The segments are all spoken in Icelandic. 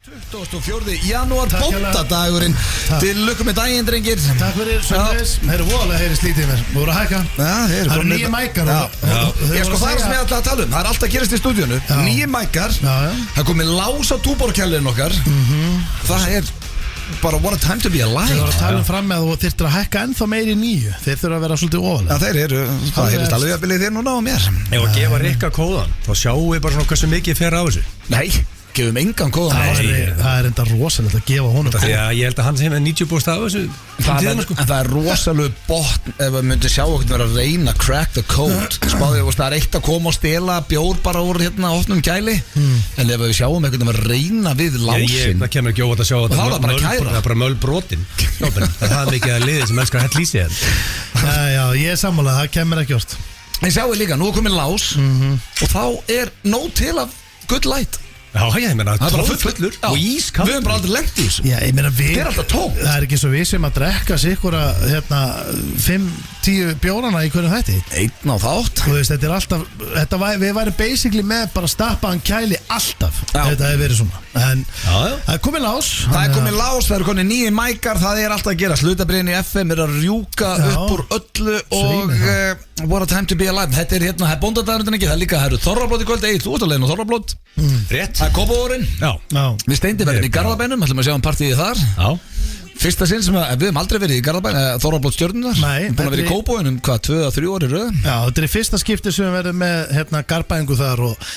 24. janúar, bóndadagurinn. Til lukku með daginn, drengir. Takk fyrir, Svennis. Þeir eru voðalega heyri slítið mér. Þú voru að hækka. Það eru nýju mækar. Ég sko það sem ég ætla að tala um. Það er alltaf að gerast í stúdíunu. Nýju mækar. Það komið lás á túborkjælinn okkar. Það er bara what a time to be alive. Þeir voru að tala um fram með að þú þyrftir að hækka ennþá meiri nýju. Þeir þurfa að vera svolítið ofalega. Já, þeir eru. Það heyrist alveg að byrja þér núna á mér. Ef að gefa Rikka kóðan, þá sjáum við bara svona hversu mikið fer á þessu. Nei, gefum engan kóðan. Það er enda rosalegt að gefa honum. Því að ég held að hann sem er 90% af þessu. En það er rosalega botn ef við myndum sjá okkur vera að reyna crack the code. Spáðið, það er eitt að koma og stela bjór bara úr hérna opnum gæli. En ef við sjáum eitthvað að reyna við lásinn, það kemur ekki óvægt að sjá að það er bara möllbrotin. Það er mikið að liðið sem elskar að hella í sig þetta. Já, ég er sammálað, það kemur ekki orð. En sjáum við líka, nú er komin lás og þá er nóg til af good light. Já, ég meina, það er bara fullur og ískall. Við höfum bara aldrei lengt í þessu. Já, ég meina við. Það er alltaf tómt. Það er ekki svo við sem að drekka sikkur að 5-10 bjórana í hverju þætti. Einn á þátt. Þú veist, þetta er alltaf, við væri basically með bara stappaðan kæli alltaf. Þetta hefur verið svona. En það er komið lás. Það er komið lás, það eru komið nýju mækar, það er alltaf að gera. Slutabriðin í FM er að rjúka upp úr öllu og what a time to be alive. Þetta er hérna, það er bóndadagurinn ekki, það er líka, það eru Þorrablót í kvöld, þú ert að leiðin á Þorrablót. Rétt. Það er Kópavogurinn. Já. Við Steindi verðum í Garðabænum, ætlum að sjá partíið þar. Já. Fyrsta sinn sem við höfum aldrei verið í Garðabænum, Þorrablót stjörnunar. Nei. Búin að vera í Kópavoginum, 2-3 ári röð. Já, þetta er í fyrsta skipti sem við verðum með Garðbæingu þar og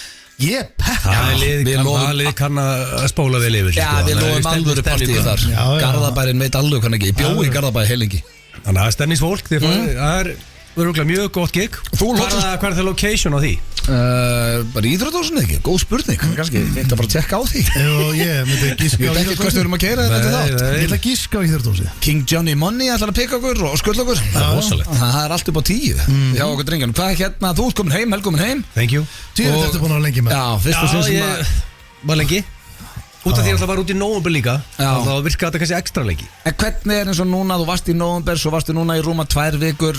ég pekka. Það kann að spóla vel yfir. Já, við lofum alvöru partíið þar. Garðabærin veit alveg hvað ekki, ég bjóði í Garðabæ heilengi. Þannig að stemningsfólk, það er mjög gott gig. Hvað er það location á því? Bara íþróttahúsinu ekki, góð spurning. Kannski, ég ætla bara að tjekka á því. Ég myndi gíska á Ég veit ekki hvað við erum að keyra þetta þátt. Ég ætla að gíska á íþróttahúsi. King Johnny Money ætlar að pikka okkur og skull okkur. Það er allt upp á 10 hjá okkur drengjum. Hvað er hérna, þú ert komin heim, velkomin heim. Thank you. Þetta er búin að vera lengi með. Já, fyrstu sinn sem að var lengi. Út af því að það var út í nóvember líka. Þá virkaði þetta kannski ekstra lengi. En hvernig er eins og núna, þú varst í nóvember, svo varstu núna í rúma 2 vikur,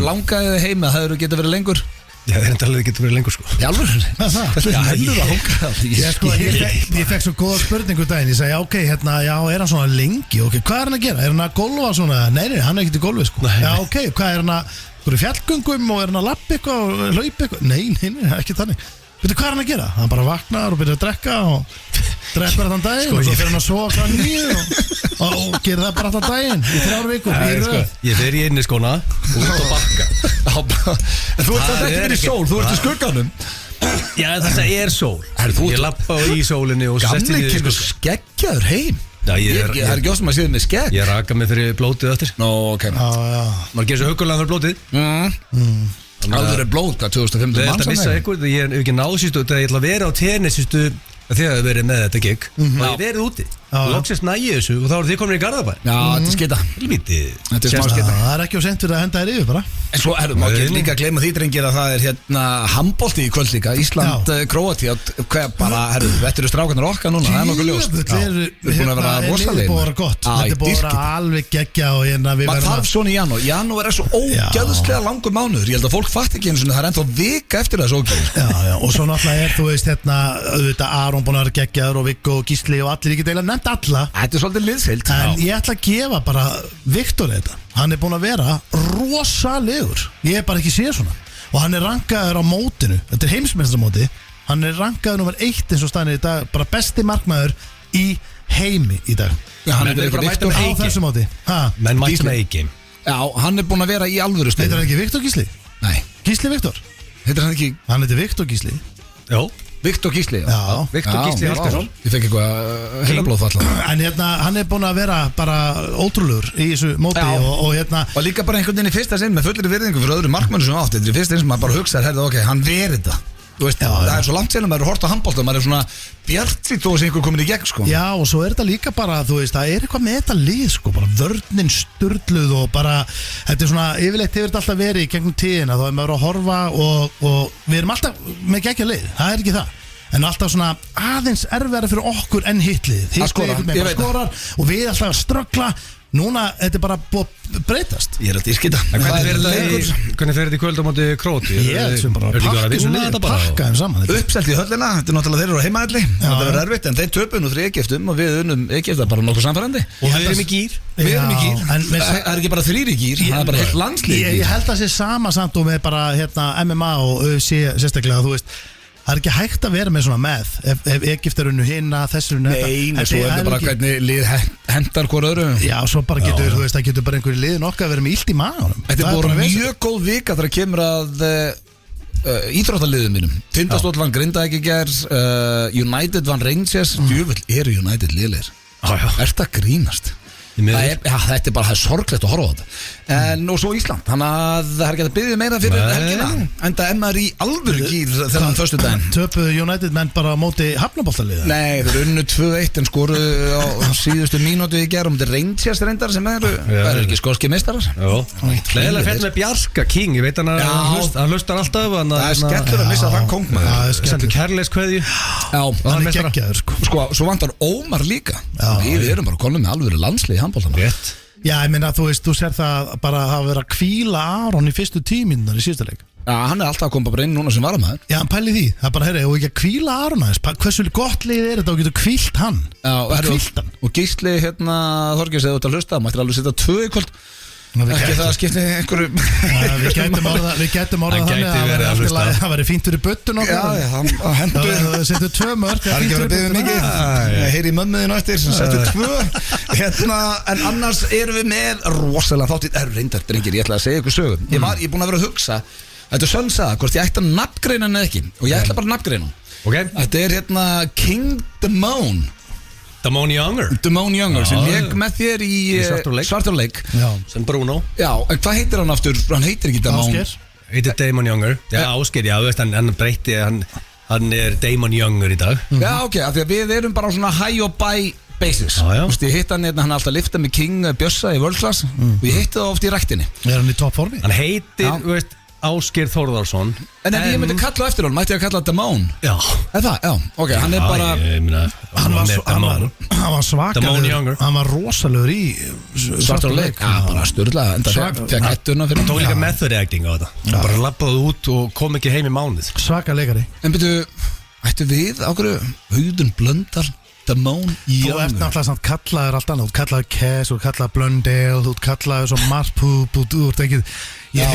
langaði þið heim eða það eru getið verið lengur? Já, það er enda alveg getur verið lengur sko. Já, alveg? Það er hennur að hanga. Ég fekk svo góða spurningu daginn. Ég sagði, ok, hérna, já, er hann svona lengi? Ok, hvað er hann að gera? Er hann að golfa svona? Nei, hann er ekkert í golfi sko. Já, ok, hvað er hann að fjallgöngum og er hann að lappa eitthvað og hlaupa eitthvað? Nei, ekki þannig. Veitu hvað er hann að gera? Hann bara vaknar og byrjar að drekka og dreppar þann daginn og svo fyrir hann að sofa kl. 9 og gerir það bara þann daginn í 3 vikur í röð. Ég fer í inni skóna út á bakka. En þú ert þetta ekki verið í sól, þú ert í skugganum. Já, þetta er sól. Ég lappa í sólinni og sest í Gamli kemur skeggjaður heim. Já, það er ekki ósum að séð með skegg. Ég raka mig fyrir blótið eftir. Nó, ok. Maður gerir svo hugulega fyrir blótið. Alveg er blóð, 2015 manns. Það er að missa ykkur, ég hef ekki náð sístu. Það er að vera á tenni sístu þegar þið verið með þetta gig. Og ég verið úti. Loksist nægi þessu og þá eru þið komin í Garðabæ. Já, þetta er skita. Þetta er smá skita. Það er ekki á sent fyrir að henda þér yfir bara. En svo má ekki líka gleyma því drengir að það er hérna handbolti í kvöld líka. Ísland, Króatía. Hvað bara, þetta eru strákarnir okkar núna. Það er nokkuð ljóst. Þetta er búin að vera rosalega. Þetta er búin að vera alveg geggja og hérna við verðum. Maður þarf svona í janúar. Janúar er svo ógeðslega langur mánuður. Ég held að fólk fatt ekki eins og það er ennþá vika eftir þessu ógeð. Já, og svo náttúrulega er, þú veist, hérna auðvitað Aron búin að vera geggjaður og Viggo og Gísli og allir ekki deila nefnt alla. Þetta er svolítið liðsild. En ég ætla að gefa bara Viktor þetta. Hann er búin að vera rosalegur. Ég er bara ekki séð svona. Og hann er rankaður á mótinu. Þetta er heimsmeistaramóti. Hann er rankaður nummer 1 eins og staðin í dag. Bara besti markmaður í heimi í dag. Já, hann er bara Viktor á þessu móti. Menn mætti með A-game. Já, hann er búin að vera í alvöru stöðu. Heitir hann ekki Viktor Gísli? Nei. Gísli Viktor? Heitir hann ekki? Hann heitir Viktor Gísli. Já. Viktor Gísli. Já. Viktor Gísli Halldórsson. Ég fekk eitthvað heilablóðfall. En hérna, hann er búin að vera bara ótrúlegur í þessu móti og hérna. Og líka bara einhvern veginn í fyrsta sinn með fullri virðingu fyrir öðru markmönnum sem átti. Þetta er í fyrsta sinn sem maður bara hugsaður, herðu, ok, hann verið þetta. Þú veist, það er svo langt sérlega, maður er hort á handbolta, maður er svona bjartsýtt og sem einhver komin í gegn, sko. Já, og svo er þetta líka bara, þú veist, það er eitthvað með þetta lið, sko, bara vörnin sturluð og bara, þetta er svona, yfirleitt hefur þetta alltaf verið í gegnum tíðina, þá er maður að horfa og við erum alltaf með geggja lið, það er ekki það. En alltaf svona aðeins erfiðara fyrir okkur enn hitlið. Að skora, skorar og við alltaf að ströggla Núna, þetta bara búið að breytast. Ég að dýrskita. Hvernig fer þetta í kvöld á móti Króti? Ég sem bara pakka þeim saman. Uppselt í höllina, þetta er náttúrulega þeir eru á heimaðalli. Þetta verður erfitt, en þeir töpu nú 3 Egyptum og við unnum Egypta bara nokkuð samfærandi. Og við erum í gýr. Við erum í gýr. Það er ekki bara 3 í gýr, það er bara heilt landslið í gýr. Ég held að það sé sama samt og með bara MMA og sérstaklega, þú veist. Það er ekki hægt að vera með svona með ef Egypt er unnu hinna, þessu unnu Nei, svo er þetta bara hvernig lið hendar hver öðru. Já, svo bara getur, þú veist, það getur bara einhverju liðin okkar að vera með illt í maðurum. Þetta er bara mjög góð vika þegar kemur að íþróttaliðum mínum. Tindastóll vann Grindavík í gær, United vann Rangers. Djöfull eru United liðlegir. Ertu að grínast? Þetta er bara sorglegt að horfa á þetta. En og svo Ísland, þannig að það er ekki að byggja meira fyrir helgina. Enda MR í alvöru gýr þennan föstudaginn. Töpuðu United menn bara á móti hafnaboltaliða? Nei, þeir unnu 2-1 en skoruðu á síðustu mínútu í gær mútið Rangers reyndar sem eru ekki skótski meistarar. Leðilega fett með Bjarka King, ég veit hann hlustar alltaf. Það er skellur að missa þann kongmaður. Sendur kærleiskveðju. Hann er geggjaður sko. Svo vantar Ómar líka. Við erum bara konum með alvöru landslið í handboltanum. Já, ég meina, þú veist, þú sér það bara að vera að hvíla Aron í fyrstu tíminnar í síðasta leik. Já, hann er alltaf að koma bara inn núna sem varamæður. Já, hann pæli því, það er bara, og ekki að hvíla Aron aðeins, hversu gott lið er þetta og getur hvílt hann. Já, og Gísli, Þorgils, eða þú ert að hlusta, mættir alveg setja 2 í kvöld. Ekki það að skipti einhverju. Við gætum orðað þannig að það væri fínt fyrir buttun okkur. Já, hann hendur. Það setur 2 mörk. Það er ekki verið að byggja mikið. Ég heyri í mömmuðinu eftir sem setur 2. En annars erum við með rosalega þáttið. Reyndar, drengir, ég ætla að segja ykkur sögu. Ég er búin að vera að hugsa. Þetta er sönnsaða, hvort ég ætti að nafngreina hann eða ekki. Og ég ætla bara að nafngreina hann. Þetta er King Damone. Damone Younger sem leik með þér í Svartarleik sem Bruno. Já, en hvað heitir hann aftur? Hann heitir ekki Damone. Heitir Damone Younger. Já, Ásgeir, já, veist, hann breytti, hann er Damone Younger í dag. Já, ok, af því að við erum bara á svona high og buy basis. Ég hitt hann er alltaf liftað með King Bjössa í World Class og ég hitti það oft í ræktinni. Er hann í toppformi? Hann heitir, veist, Ásgeir Þórðarsson. En ef ég myndi kalla á eftir hann, mætti ég að kalla Damone? Já. Er það? Já, ok, hann er bara hann var svakaður. Hann var rosalegur í Svartarleik. Já, bara styrla. Fekk hættuna fyrir hann. Tók líka method acting á þetta. Hann bara labbaði út og kom ekki heim í mánuð. Svaka leikari. En byrju, ættu við ákveðu Auðun Blöndal Damone Younger. Þú ert náttúrulega samt kallaður allt annað. Þú kallaður Kess, þú kallaður Blöndale, þú kallaður svo Marpúp, þú ert ekki. Ég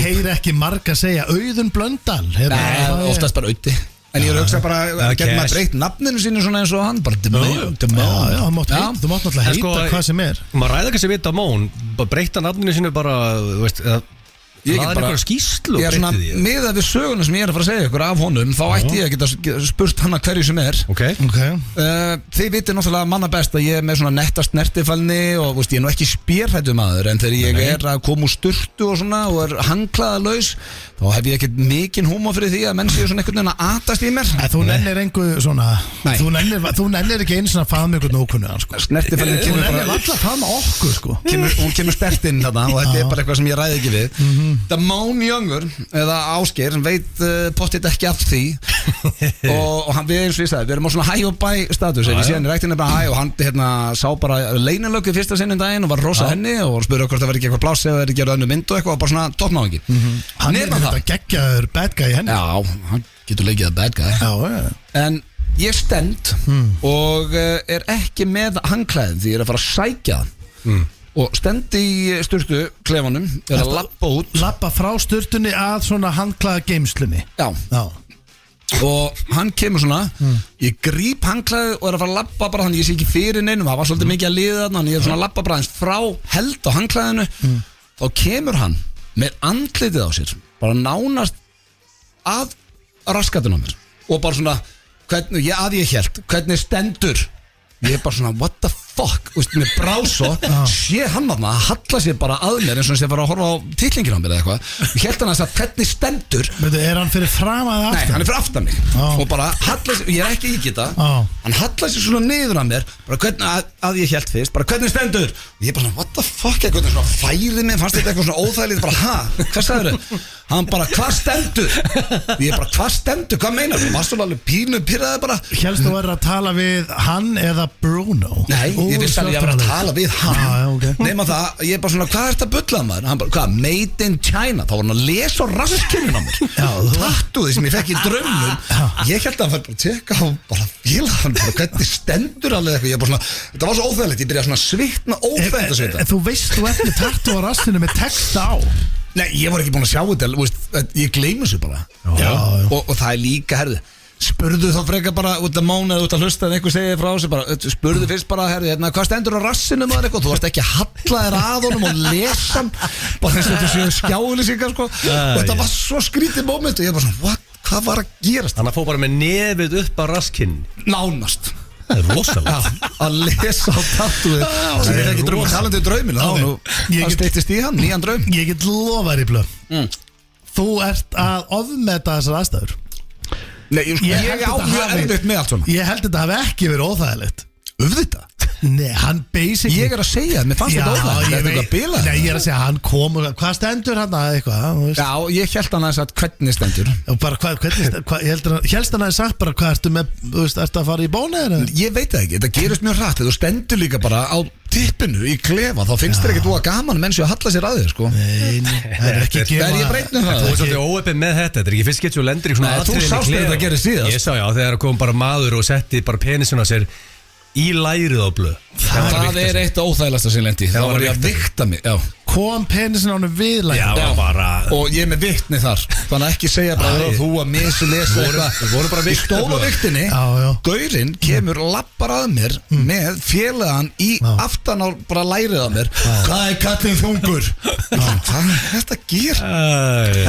heyri ekki marga segja Auðun Blöndal. Nei, oftast bara Auði. En ég er að hugsa bara, getur maður breytt nafninu sínu svona eins og hann, bara Damone. Já, þú mátt náttúrulega heita hvað sem er. Maður ræða kannski við Damone, bara breytta nafninu sínu bara, þú veist, það er einhverja skýrslu. Ég er svona, miðað við söguna sem ég er að fara að segja ykkur af honum, þá ætti ég að geta spurt hana hverju sem er. Þið vitið náttúrulega manna best að ég er með svona nettast snertifælni og veist, ég er nú ekki spérhættu maður, en þegar ég er að koma úr sturtu og svona og er handklæðalaus, þá hef ég ekkert mikinn húmor fyrir því að menn séu svona einhvern veginn að atast í mér. Þú nennir einhver svona, þú nennir ekki einu svona að faðma einhvern ókunnugan, sko. Snertifælni kemur bara, þú nennir alltaf að faðma okkur, sko. Hún kemur sterkt inn þarna og þetta er bara eitthvað sem ég ræði ekki við. Damone Younger, eða Ásgeir, sem veit pottit ekki af því og hann, við eins og ég sagði, við erum á svona high og buy status, við séum í ræktinni bara high og hann sá bara leynilöggu fyrsta sinni daginn og var rosa henni og spurði hvort það verði ekki eitthvað pláss eða verði gerð önnu mynd og eitthvað og bara svona toppnáðingi. Hann er þetta geggjaður bad guy henni. Já, hann getur leikið að bad guy. En ég stend og er ekki með handklæðin því ég er að fara að sækja það og stend í sturtu klefanum, er að lappa út. Lappa frá sturtunni að svona handklæða geimslunni. Já. Og hann kemur svona, ég gríp handklæði og er að fara að lappa bara þannig ég sé ekki fyrir neinum, það var svolítið mikið að liða þarna en ég er svona að lappa bara eins frá held á handklæðinu þá kemur hann með andlitið á sér bara nánast að raskatinn á mér og bara svona, ég held hvernig stendur ég er bara svona, what the fuck mér brá svo, sé hann að halla sér bara að mér eins og þess að fara að horfa á titlingin á mér eða eitthvað ég held hann að hvernig stendur er hann fyrir fram að aftan? Nei, hann er fyrir aftan mig og bara halla sér, ég er ekki ígita hann halla sér svona niður að mér bara hvernig, að ég held fyrst, bara hvernig stendur og ég er bara svona, what the fuck, eitthvað svona færið mig, fannst þetta eitthvað svona óþægilegt bara, hvað sagður þau? Hann bara, hvað stendur? Ég bara, hvað stendur? Hvað meinar þú? Varstu alveg pínu pyrraði bara? Hélst þú verið að tala við hann eða Bruno? Nei, Ég vissi að ég var að tala við hann okay. Nefna það, ég er bara svona, hvað ert að bulla maður? Hann bara, hvað, made in China? Þá var hann að lesa á raskinin á mér Tattúði sem ég fekk í draumum Ég held að hann fær bara að tjekka á bara fílan, bara hvernig stendur alveg eitthvað Ég er bara svona, þetta var svo óþægilegt Ég byrjaði svona svitna óþægilegt að svita Þú veist, þú ert með tattú á raskinu með texta á Nei, ég var ekki búin að sjá þetta veist, ég gleymi þessu bara og það er líka, herðu Spurðu þá frekar bara út af mánuð út af hlusta en einhver segir frá þessu bara Spurðu fyrst bara, herðu, hvað stendur á rassinu maður eitthvað Þú varst ekki að halla þér að honum og lesa hann Bara þess að þetta séu skjáulisíkar sko Og þetta var svo skrítið moment og ég var svona, hvað var að gerast? Hann að fóð bara með nefið upp á raskinn Nánast Það er rosalega Að lesa á tattúið sem ég ekki drauma talandi drauminu Það steyttist í hann, nýjan draum Ég get lofa þér í blöð Þú ert að ofmeta þessar aðstæður Nei, ég á mjög erfitt með allt svona Ég held þetta hafi ekki verið óþægilegt Auðvitað Nei, hann basically Ég er að segja, mér fannst þetta óþægilegt Þetta er eitthvað bilað Nei, ég er að segja, hann kom og hvað stendur hann að eitthvað Já, ég held hann að hvernig stendur Og bara hvernig Hélst hann að sagt bara hvað ertu með Þú veist, ertu að fara í bónu Ég veit það ekki, þetta gerist mjög hratt Þú stendur líka bara á tippinu í klefa Þá finnst þér ekkert gaman menn séu að halla sér að þér sko Nei, það er ekki Það er ég breytnum það Þú er svolítið óöppið með þetta Þetta er ekki fyrst getur svo lendur í svona Þú sást þetta að gera síðast Ég sá já, þegar kom bara maður og setti bara penisuna sér í lærið á blöð Það er eitt óþægilegasta sem lendi Það var ég að vikta mig Kom penisin á hann viðlæg Og ég er með viktni þar Þannig að ekki segja bara þú að mislesa eitthvað Í stóla viktinni Gaurinn kemur lappar að mér með félagann í aftan á bara lærið að mér Hvað er kallinn þungur? Hvað er þetta að gera?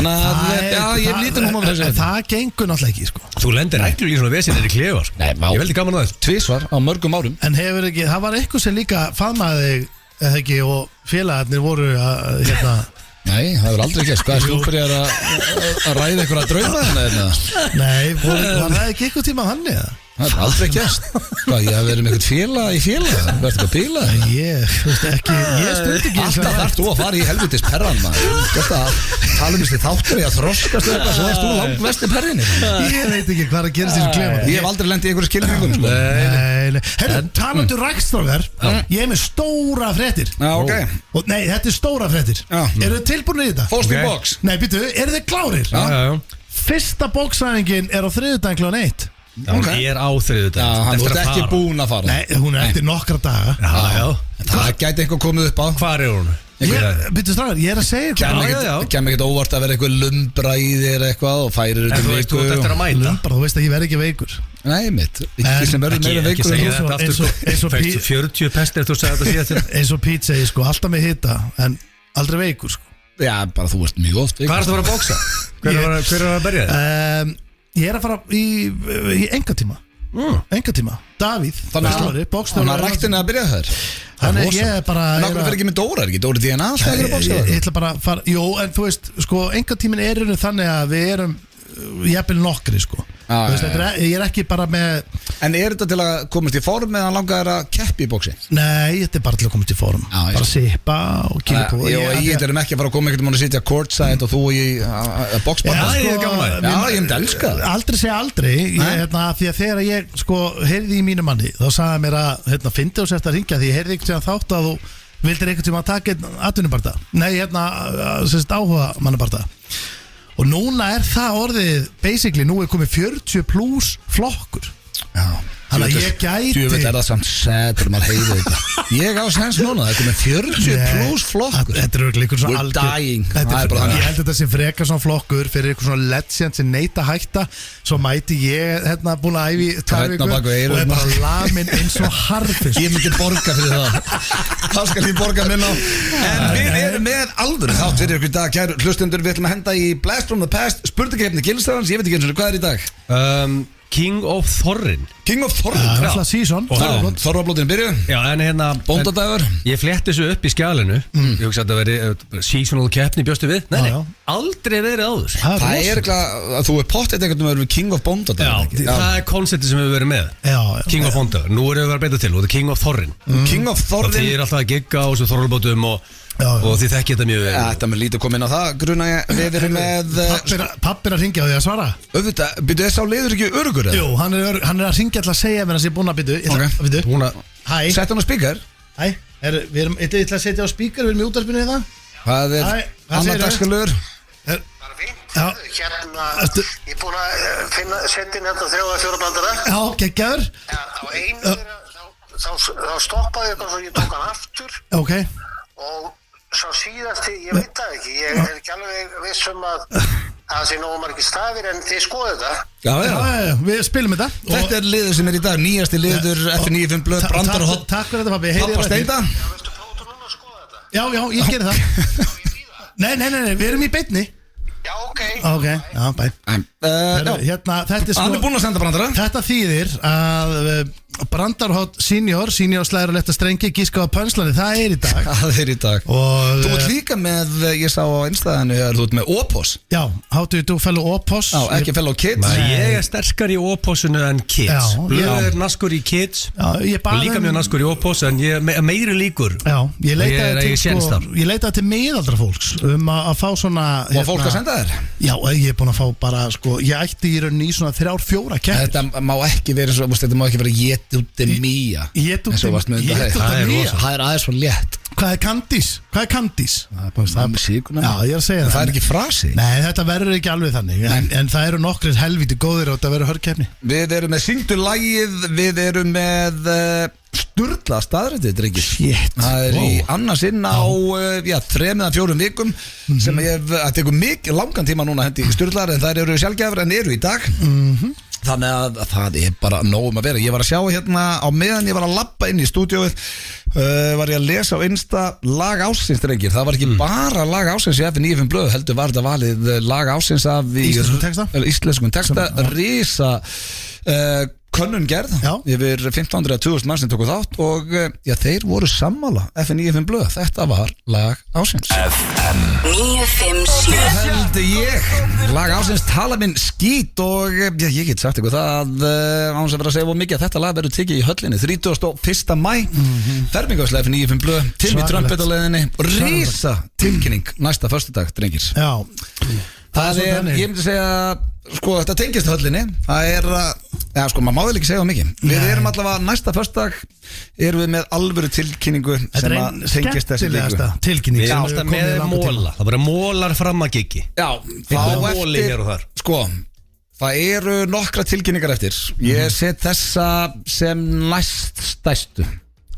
Þannig að ég líti nú með þessu Það gengur náttúrulega ekki sko Þú lendir ekki í svona vesinir í klefa Ég veldi gaman að þess Tvísvar á mörgum árum En hefur ekki, það var eitthvað sem líka faðmaði þig eða ekki og félagarnir voru að Nei, það hefur aldrei gæst Hvað er stjórnbyrjar að ræða eitthvað að drauma þennan? Nei, var það ekki eitthvað tíma hann eða? Það er aldrei gæst Hvað, ég hef verið með eitthvað félag í félag Verður þetta að bíla? Ég stundi ekki Alltaf þarf þú að fara í helvitis perran Þetta tala um þessi þáttur að þroskast eitthvað Svo erst þú langt vest í perrinni Ég veit ekki hvað að gerast í þessu klefa Ég hef aldrei lendið í einhverju skilningum sko. Nei Herru, talandu rækstrákar Ég er með stóra fréttir Nei, þetta er stóra fréttir Eru þið tilbúinir í þetta? Fóst í box Nei, býtu, eru þið klárir? Fyrsta boxræðingin er á þriðjudaginn klukkan 1 Hún er á þriðjudag Hann er ekki búin að fara Nei, hún er eftir nokkra daga Það gæti eitthvað komið upp á Hvar er hún? Býttu strákar, ég er að segja Kæm ekkert óvart að vera eitthvað lumbra í þér eitthvað og færir En þú veist, þú ert eftir að mæta Lumbra, þú veist að ég verð ekki veikur Nei, mitt Ekki sem verður meira veikur Ekki segja þetta aftur Fæstu 40 pestir þú sagði þetta síðast Eins og Pete segi, sko, alltaf með hita En aldrei veikur, sko Já, bara þú ert mjög oft veikur Hvað er það að fara að bóksa? Hver er að berja þig? Ég er að fara í engatíma Davíð Þannig að ræktinni að byrja þær Þannig ég er bara Nákvæmlega fyrir ekki með Dóra, er ekki Dóri DNA alltaf að bóksa það? Ég ætla bara að fara Jó, en þú veist, sko, engatímin er þannig að við erum jafnvel nokkri, sko Ég er ekki bara með En er þetta til að komast í form eða langar að keppi í bóksi? Nei, þetta er bara til að komast í form Bara sippa og kýra på Ég erum ekki að fara að koma einhvern veginn að sitja courtside og þú í boxbanda Já, ég er gaman Já, ég myndi að elska það Aldrei segja aldrei Því að þegar ég, sko, heyrði í mínu manni þá sagði mér að, fyndi og sérst að ringja því ég heyrði einhvern tíma þátt að þú vildir einhvern tíma að taka einn atvinnubarda Nei, sérst áhuga mannabarda Og núna er það orðið basically, nú er komið 40 plus flokkur Já Þannig að ég gæti Djúvill er það samt sætur maður heiði þetta Ég á sens núna, það er komið 40 plus flokkur Þetta er örgulega einhvern svona We're dying Ég held þetta sem frekar svona flokkur fyrir einhvern svona legend sem neita hætta Svo mæti ég, búin að æfi 2 vikur og er bara lamin eins og harfist Ég myndi borga fyrir það Það skal ég borga minn á En við erum með alvöru þátt fyrir ykkur í dag Kæru hlustendur, við ætlum að henda í Blast from the Past Spurningkeppni Gilsarans, ég veit ekki eins og hvað er í dag King of Thorrin King of Thorrin Það er alltaf season Þorrablótin byrju Já, en Bóndadagur Ég fletti þessu upp í skjálinu Ég hugsa að það veri seasonal keppni bjóstu við Nei, aldrei verið áður Það er eitthvað að þú er pottið einhvern veginn með King of Bóndadagur Það er konceptið sem við verðum með King of Bóndadagur, nú erum við að beita til og það er King of Thorrin King of Thorrin Og þið er alltaf að gigga á þessu Þorrablótum og þið þekkið þetta mjög vel Þetta með lítið komið inn á það Gruna við erum með Pappir að ringja á því að svara Auðvitað, byrju þess á leiður ekki örugur Jú, hann er að ringja alltaf að segja mér að sé búin að byrju Hæ. Sett hann á speaker. Hæ, við erum, ég ætla að setja á speaker, við erum í útvarpinu í það. Það er Hæ, hvað annar segirðu? dagskalur. Bara fínt. Já. Hérna, Ertu- ég er búin að setja inn hérna 3 eða 4 brandara. Já, geggjaður. Ja, á einu þeirra, þá stoppaði ég bara svo ég tók hann aftur Ok. og svo síðasti, ég veit það ekki, ég er ekki alveg viss að það sé nógu margir stafir en þið skoðu þetta. Já, Já, við spilum þetta. Þetta er liður sem er í dag, nýjasti liður F95 blöð, brandar og hot. Takk fyrir þetta, pabbi. Heyri Pappa þér eftir. Steinda. Já, veistu, prófðu núna að skoða þetta. Já, ég gerir það. Já, ég býða. Nei, við erum í beinni. Já, ok. Ok, já, bæ. Já, Hérna, þetta er hann er sko búinn að senda brandara. Þetta þýðir að Brandarhótt senior slæður að leta strengi, gíska á pönslani, það er í dag. Það er í dag. Og Þú ert líka með, ég sá á einstæðinu, þú ert með Opos. já, how do you do fellow Opos? Já, ekki fellow kids. Ég er sterkar í Opposinu en Kids. Já, Blöð er naskur í Kids Já, ég og bað líka mjög naskur í Oppos en ég er meiri líkur. Já, ég leitaði Ég er séns þar. ég leitaði til miðaldra fólks að fá svona Og fólk að senda þér. Já, ég er búin að fá bara, ég ætti í rauninni í svona 3-4 keppnir. Þetta má ekki vera svo, þetta má ekki vera Jet út Mía. Jet út eins og varst með undan Jet út Það er Mía. rosa. Það er aðeins svo létt. Hvað er Candice? Það er síkuna. Já, ég er að segja Það er ekki frasi. Nei, þetta verður ekki alveg þannig en það eru nokkrir helviti góðir og þetta verður hörkeppni. Við erum með syngdu lagið, við erum með sturla staðrættið, drengir. Shit. Það er í annarsinn á 3-4 vikum sem það tekur mikið langan tíma núna hendi sturlar en þær eru sjálfgefur en eru í dag. Þannig að það er bara nógum að vera. Ég var að sjá hérna á meðan ég var að labba inn í stúdíóið var ég að lesa á Insta lag ársins, drengir. Það var ekki bara lag ársins í F95 blöð, heldur var þetta valið lag ársins af íslenskum texta risa könnun gerð Já. yfir 1500-2000 mann sem tóku þátt og þeir voru sammála F95 blöð, þetta var lag ársins. FM 957 Held ég, lag ársins tala minn skít og ég get sagt ykkur það án sem vera að segja mikið að þetta lag verður tekið í höllinni 31. mæ fermingarslega F95 blöð, Timmy Svakalegt. Trumpet á leiðinni og rísa tilkynning næsta föstudag, drengir. Já. Það svo er, þannig. ég myndi segja, sko, þetta tengist höllinni. Það er, sko, maður má vel ekki segja mikið. Við erum allavega næsta föstudag, erum við með alvöru tilkynningu Þetta sem er að einn tengist þessi skemmtilegasta líku. tilkynning Við sem erum hefur alltaf komið í með langan tíma. móla. Það bara mólar fram að giggi. Já, Eitthvað móli hér og þar. sko, það eru nokkra tilkynningar eftir. Ég set þessa sem næst stærstu.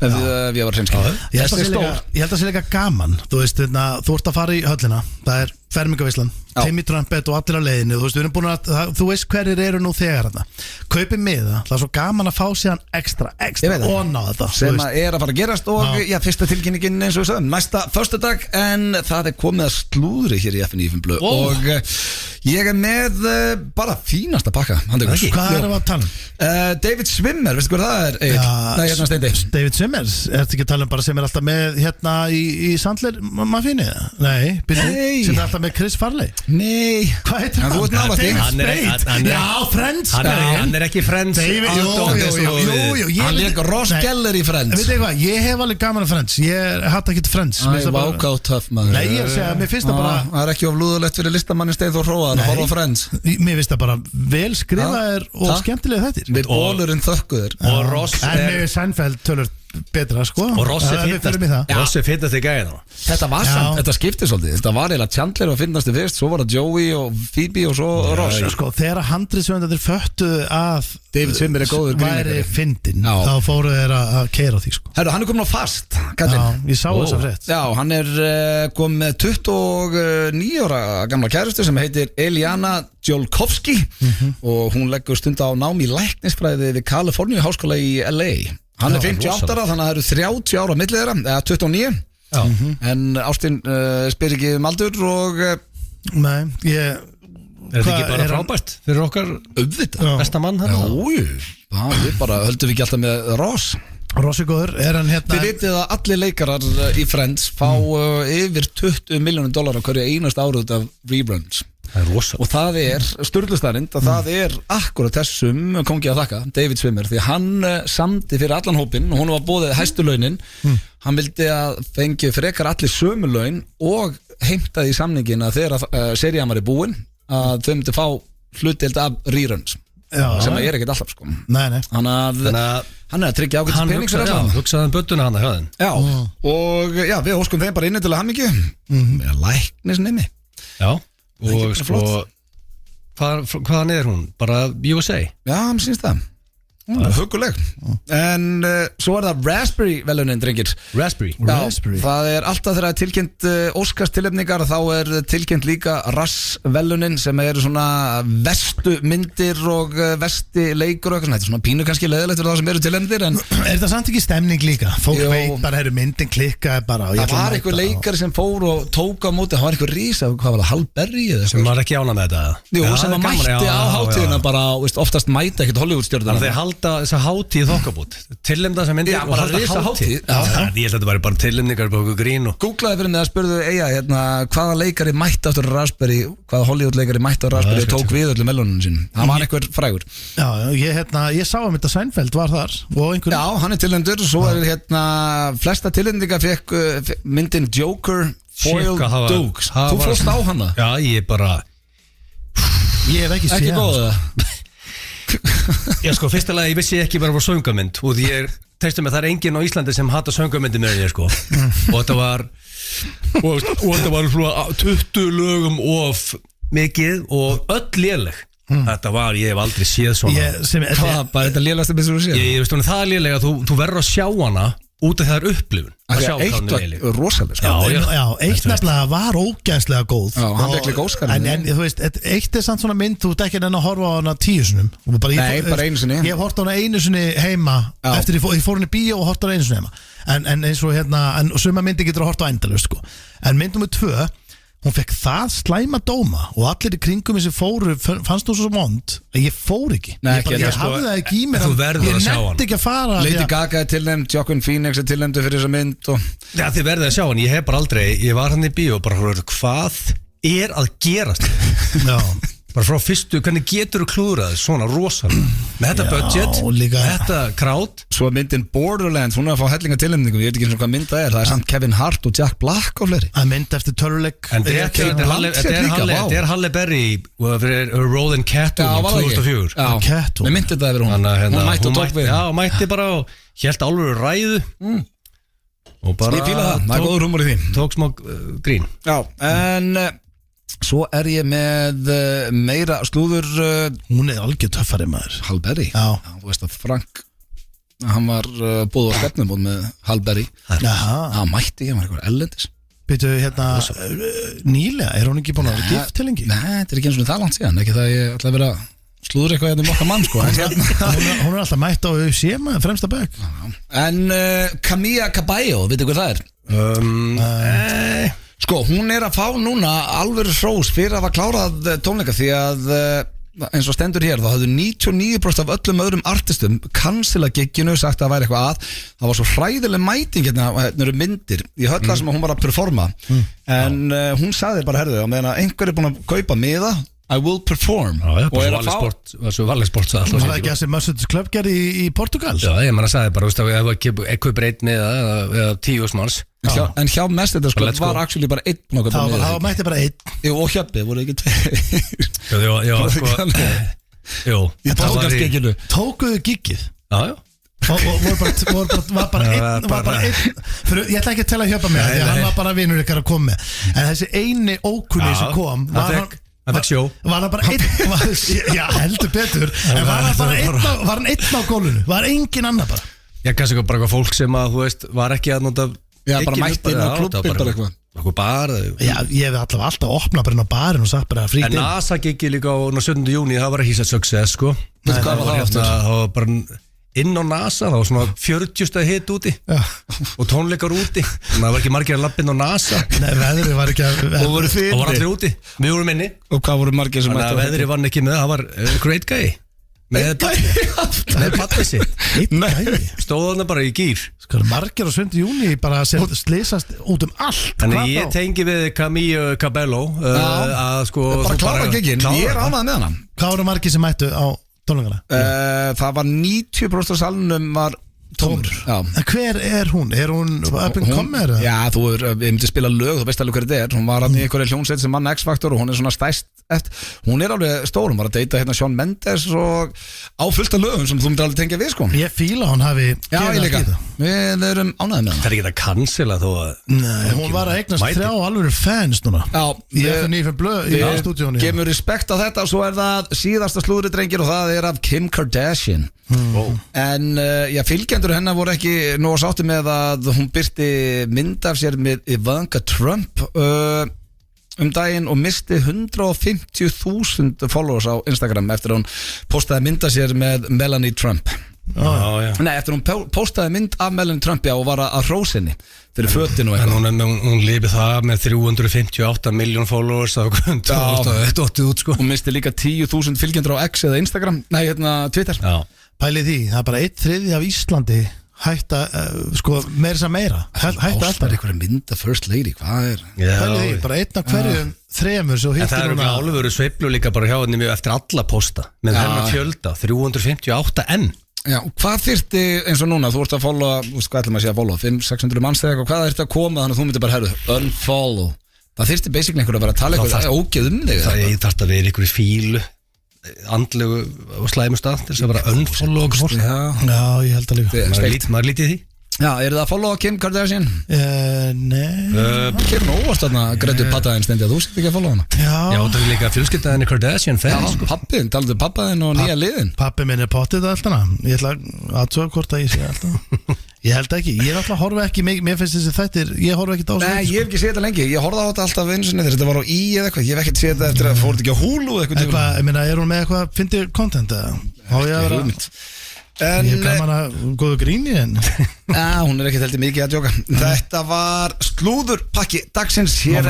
Ef ég var hreinskil. Ég held að Þessi sé er stór. líka- ég held að það sé líka gaman. Þú veist, þú ert að fara í höllina. Það er fermingavislan, Já. Timmy Trumpet og allir á leiðinu. Þú veist, við erum búin þú veist hverjir eru nú þegar þarna. Kaupið miða, það er svo gaman að fá síðan ekstra Ég veit það. on á þetta. þú Sem veist. að er að fara að gerast og Já. fyrsta tilkynningin eins og við sögum næsta föstudag en það er komið að slúðri hér í F95 blöð og ég er með bara fínasta pakka handtökur. Hvað erum við að tala um? David Swimmer, veistu hvað það er? Egill? Nei, hérna Steindi. David Simmers, ertu ekki að tala um bara sem er alltaf með hérna í Sandler Mafíni? Nei, Nei. sem er alltaf með Chris Farley. Nei. Hvað heitir En þú ert nálægt því. David Hann er- Spade. hann er- Já, Friends. Hann er ekki Friends. David, jú, Hann lék Ross Geller í Friends. Veit þið hvað, ég hef alveg gaman af Friends. Ég hatt ekki til Friends. Mér finnst Æ, það bara- váká töff maður. Nei, ég er að segja, mér finnst það bara Það er ekki of lúðulegt fyrir listamannin Steinþór Hróðar að horfa á Friends. Mér finnst það bara vel skrifaðir og Takk. skemmtilega þettir. Við bólurinn þökkuður. Og Ross En er með Seinfeld tölur betra, sko. Og Ross er Við förum í það. Ross er fittast í gæðina. Þetta var samt, þetta skipti svolítið. Þetta var eiginlega Chandler og finnastu fyrst, svo var það Joey og Phoebe og svo Ross. Sko, þegar handriðsvöndandir föttu að David Swimmer er góður væri grínleikari. fyndin, Já. þá fóru þeir að keira á því, sko. Herru, hann er komin á fast, Já, kallinn. ég sá þess að frétt. Já, hann er komið með 29 ára gamla kærustu sem heitir Eliana Jolkovski og hún leggur stund á nám í læknisfræði við Kaliforníu háskóla í LA. Hann er 58 ára, þannig að það eru 30 ára á milli þeirra, eða 29. En Ástin spyr ekki um aldur og Nei, ég Er þetta ekki Hvað, bara er hann- frábært fyrir okkar auðvitað. besta mann hann? Jú, við bara höldum við ekki alltaf með Ross. Rossi góður, er hann hérna Þið vitið að allir leikarar í Friends fá yfir $20 milljónir á hverju einast árið af reruns. Það er rosa. Og það er sturlustarind að það er akkurat þessum kongi að þakka, David Swimmer, því hann samdi fyrir allan hópinn og hún var bóðið hæstu launin. Hann vildi að fengi frekar allir sömu laun og heimtaði í samningin að þegar serían var í búin að þau myndi fá hlutdeild af reruns. sem að er ekkert alltaf sko. Nei Hann er að tryggja ágætis Hann pening fyrir hugsaði alla hugsaði böttuna hann að höðin Já, og já, við óskum þeim bara inni til að hamingju með læknisnemi Já, Það er og ekki sko flott. hvaðan er hún? Bara USA Já, mér syns það Huguleg En svo er það Raspberry velunin, drengir Raspberry Raspberry. Það er alltaf þegar tilkynnt Óskarstilefningar þá er tilkynnt líka Rass-velunin sem eru svona vestu myndir og vesti leikur og eitthvað svona. Þetta er svona pínu kannski leiðilegt fyrir það sem eru tilefndir en Er þetta samt ekki stemning líka? Fólk Jú. veit bara, myndin klikkaði bara og ég það ætla að var einhver mæta. leikari sem fór og tók á móti, það var einhver rísa, hvað var það, Hal Berry eða sem var ekki ána með þetta Jú, Já, sem það að er gaman, mætti já, á já, hátíðina já. bara, veist, oftast mæta ekkert Hollywoodstjörðuna Þeir halda þessa hátíð þokkabút Tillemda sem myndir Já, bara risa hátíð. Já. Ég held að þetta væri bara tillemningar Bara okkur grín og Googlaði fyrir mig að spurðu hvaða leikari mætti áttur Raspberry, hvaða Hollywood leikari mætti á Raspberry og tók við öllum melunum sínum. Það var einhver frægur. Já, ég sá að þetta Seinfeld var þar og einhver Já, hann er tilnefndur, svo er flesta tilnefninga fekk myndin Joker Foil Shit, hvað Dukes. það Þú var- fórst á hana? Já, ég bara Ég hef ekki séð Ekki hana, góða sko. Já, sko, fyrstulega, ég vissi ekki bara var söngamynd og því ég teistu mig, það er enginn á Íslandi sem hata söngamyndi með ég, sko og þetta var og þetta var svona 20 lögum of mikið og öll léleg þetta var, ég hef aldrei séð svona Hvað, bara þetta lélegasta mynd sem þú séð? ég veist hún, það er lélega, þú verður að sjá hana út af það er upplifun að sjá hvað Eitt hún er léleg var rosalega sko. Já, Já, eitt nefnilega var ógæðslega góð Já, hann Og- fékk líka Óskarinn. En þú veist, eitt er samt svona mynd Þú ert ekki enn að horfa á hana 10 sinum Nei, bara einu sinni. Ég hef hort á hana einu sinni heima Já. Eftir ég fór henni í bíó og hort á hana einu sinni heima En eins og en suma myndi getur að horta á endalaust sko. En mynd nummer 2 Hún fekk það slæma dóma Og allir í kringum þessi fóru Fannst þú svo vond En ég fór ekki Nei, Ég, bara, ekki, ég sko, hafði það ekki í mér þú verður Ég að sjá nefndi hana. ekki að fara Lady því að- Gaga er tilnefnd, Joaquin Phoenix er tilnefndu fyrir þessa mynd og Já, þið verðið að sjá hann, ég hef bara aldrei ég var hann í bíó og bara hvað er að gerast Já. bara frá fyrstu, hvernig getur þú klúðrað svona rosalega, með þetta budget líka- þetta krát svo er myndin Borderlands, hún er að fá hellinga tilnefningum, ég veit ekki eins og hvað mynd það er samt Kevin Hart og Jack Black og fleiri að mynd eftir töluleik en þetta er Halle Berry fyrir Rolling Catwoman Já, var það ekki? 2004 Já, Catwoman. við myndið það yfir hún Hún mætti og tók við já, mætti bara og hélt álfur ræðu og bara Ég fíla það, það er góður húmor í því tók smá grín Já, en svo er ég með meira slúður Hún er algjör töffari maður Hal Berry Já. Þú veist að Frank hann var búið á stefnumóð með Hal Berry Jaha, hann mætti, hann var eitthvað ellendis byrju nýlega, er hún ekki búin að vera gift til lengi? Nei, þetta er ekki eins og það langt síðan ekki það ég ætla að vera slúður eitthvað hérna um okkar mann sko Hún er alltaf mætt á UFC fremsta bæk En Camilla Cabello, veitu hvað það er? Sko, hún er að fá núna alvöru hrós fyrir að hafa klárað tónleika því að eins og stendur hér, þá hafðu 99% af öllum öðrum artistum cancela gigginu, sagt að það væri eitthvað að það var svo hræðileg mæting hérna eru myndir í hölla sem hún var að performa en hún sagði bara, herðu, á meðan að einhver er búin að kaupa miða I will perform Já, og er að fá svo valið sport Hún var ekki að sem Mercedes Club gerði í Portugal Já, ég menna að sagði bara, veist að ef eitthvað breyt með það eða 10 manns en hjá mest þetta sko Let's go. var actually bara einn búin að kaupa miða Það mætti bara einn Jú, og hjöppi, voru ekki tveir Já, sko Jú, Í Portugalskegginu Tókuðu giggið Já, já og var bara einn ég ætla ekki að tella hjöpa með því að hann var bara vinur ykkar að koma með en þessi eini ókunni sem kom hann fekk sjó var hann bara einn já heldur betur en var hann einn á gólunu var engin annar bara Ég kannski bara eitthvað fólk sem að, þú veist, var ekki að nota Já, bara mætti inn á klubbi bara eitthvað Eitthvað bar já, ég hef allavega alltaf opnað bara inn á barinn og sagt bara frítt En inn NASA giggi líka á 17. júni, það var ekki sér success, sko Veitu hvað var það aftur? Það var bara inn á NASA, það var svona 40 stað hit úti og tónleikar úti þannig að það var ekki margir að lappin á NASA nei, veðrið var ekki að Og voru þið og var inni? allir úti, við vorum inni Og hvað voru margir sem þannig að veðri vann ekki með, það var great guy með patti sitt Nei, stóð hann bara í gýr sko, margir á 7. júni bara sem slýsast út allt Þannig Hvað ég þá? tengi við Camilla Cabello að sko Bara klára giggin, ég er ánægð með hana Hvað voru margir sem mættu á tónleikana? Það var 90% af salnum var Tómur, já. En hver er hún? Er hún up and comer? Já, við myndum spila lög, þú veist alveg hver þetta er. Hún var hann í einhverju hljómsveit sem mann X-Factor og hún er svona stærst eftir. Hún er alveg stór, hún var að deyta hérna Shawn Mendes og á fullt af lögum sem þú myndir alveg tengja við sko. Ég fíla hún hafi Já, ég líka, við erum ánægðið með hann. Það er ekki að cancela þó að Nei, hún var að eignast 3 alveg fans núna. Já, Ég finn nýfum blöð í stúdíónu. gefum respekt á þetta og svo er það síðasta slúðri drengir og það er af Kim Kardashian. En fylgjendur hennar voru ekki nóg sátti með að hún birti mynd af sér með Ivanka Trump daginn og misti 150.000 followers á Instagram eftir að hún postaði mynd af sér með Melanie Trump. Nei, eftir hún postaði mynd af Melanie Trump og var að hrósa henni fyrir fötin og eitthvað. En hún lifi það með 358 miljón followers á dóttið út sko. Hún misti líka 10.000 fylgjendur á X eða Instagram, Twitter. Já. Pælið því, það er bara 1/3 af Íslandi hætta, meira hætta alltaf. Það er einhverja mynd af First Lady, hvað er? Pælið því, bara 1 af hverjum 3 svo En hittir það eru alveg sveiflu líka bara hjá henni eftir alla posta með hennar fjölda, 358 enn. Já, hvað þyrfti eins og núna, þú ert að followa, hvað ætlum að segja að followa, 500-600 manns eða eitthvað, hvað þyrfti að koma þannig að þú myndir bara, unfollow. Það þyrfti basically einhver að bara tala eitthvað ógeð þig. Það þarf að vera einhverju fílu, andlegu og slæmu stað til þess að bara unfollow okkur fólk. Já, ég held að líka. Maður lítið því. Já, eru það að followa Kim Kardashian? Nei. Kim óvast þarna, Gretu Pattaðin stendi að þú sett ekki að followa hana. Já, það er líka fjölskyldaðinni Kardashian fans. Já, pappin, talaðu pappaðin og nýja liðin. Pappi minn er pottið alltaf. Ég ætla að tjóða hvort að ég sé alltaf. Ég held ekki, ég er alltaf að horfa ekki mér finnst þessi þættir, ég horfa ekki á þessu. Nei, ég hef ekki séð þetta lengi, ég horfði á þetta alltaf einu sinni þegar þetta var á eða eitthvað, ég hef ekkert séð þetta eftir að fór þetta ekki á Hulu eitthvað. Ég meina, er hún með eitthvað, fyndi content eða? Há ég að vera Ég hef gaman að góðu gríni en hún er ekkert heldur mikið að djóka. Þetta var slúðurpakki dagsins. Hér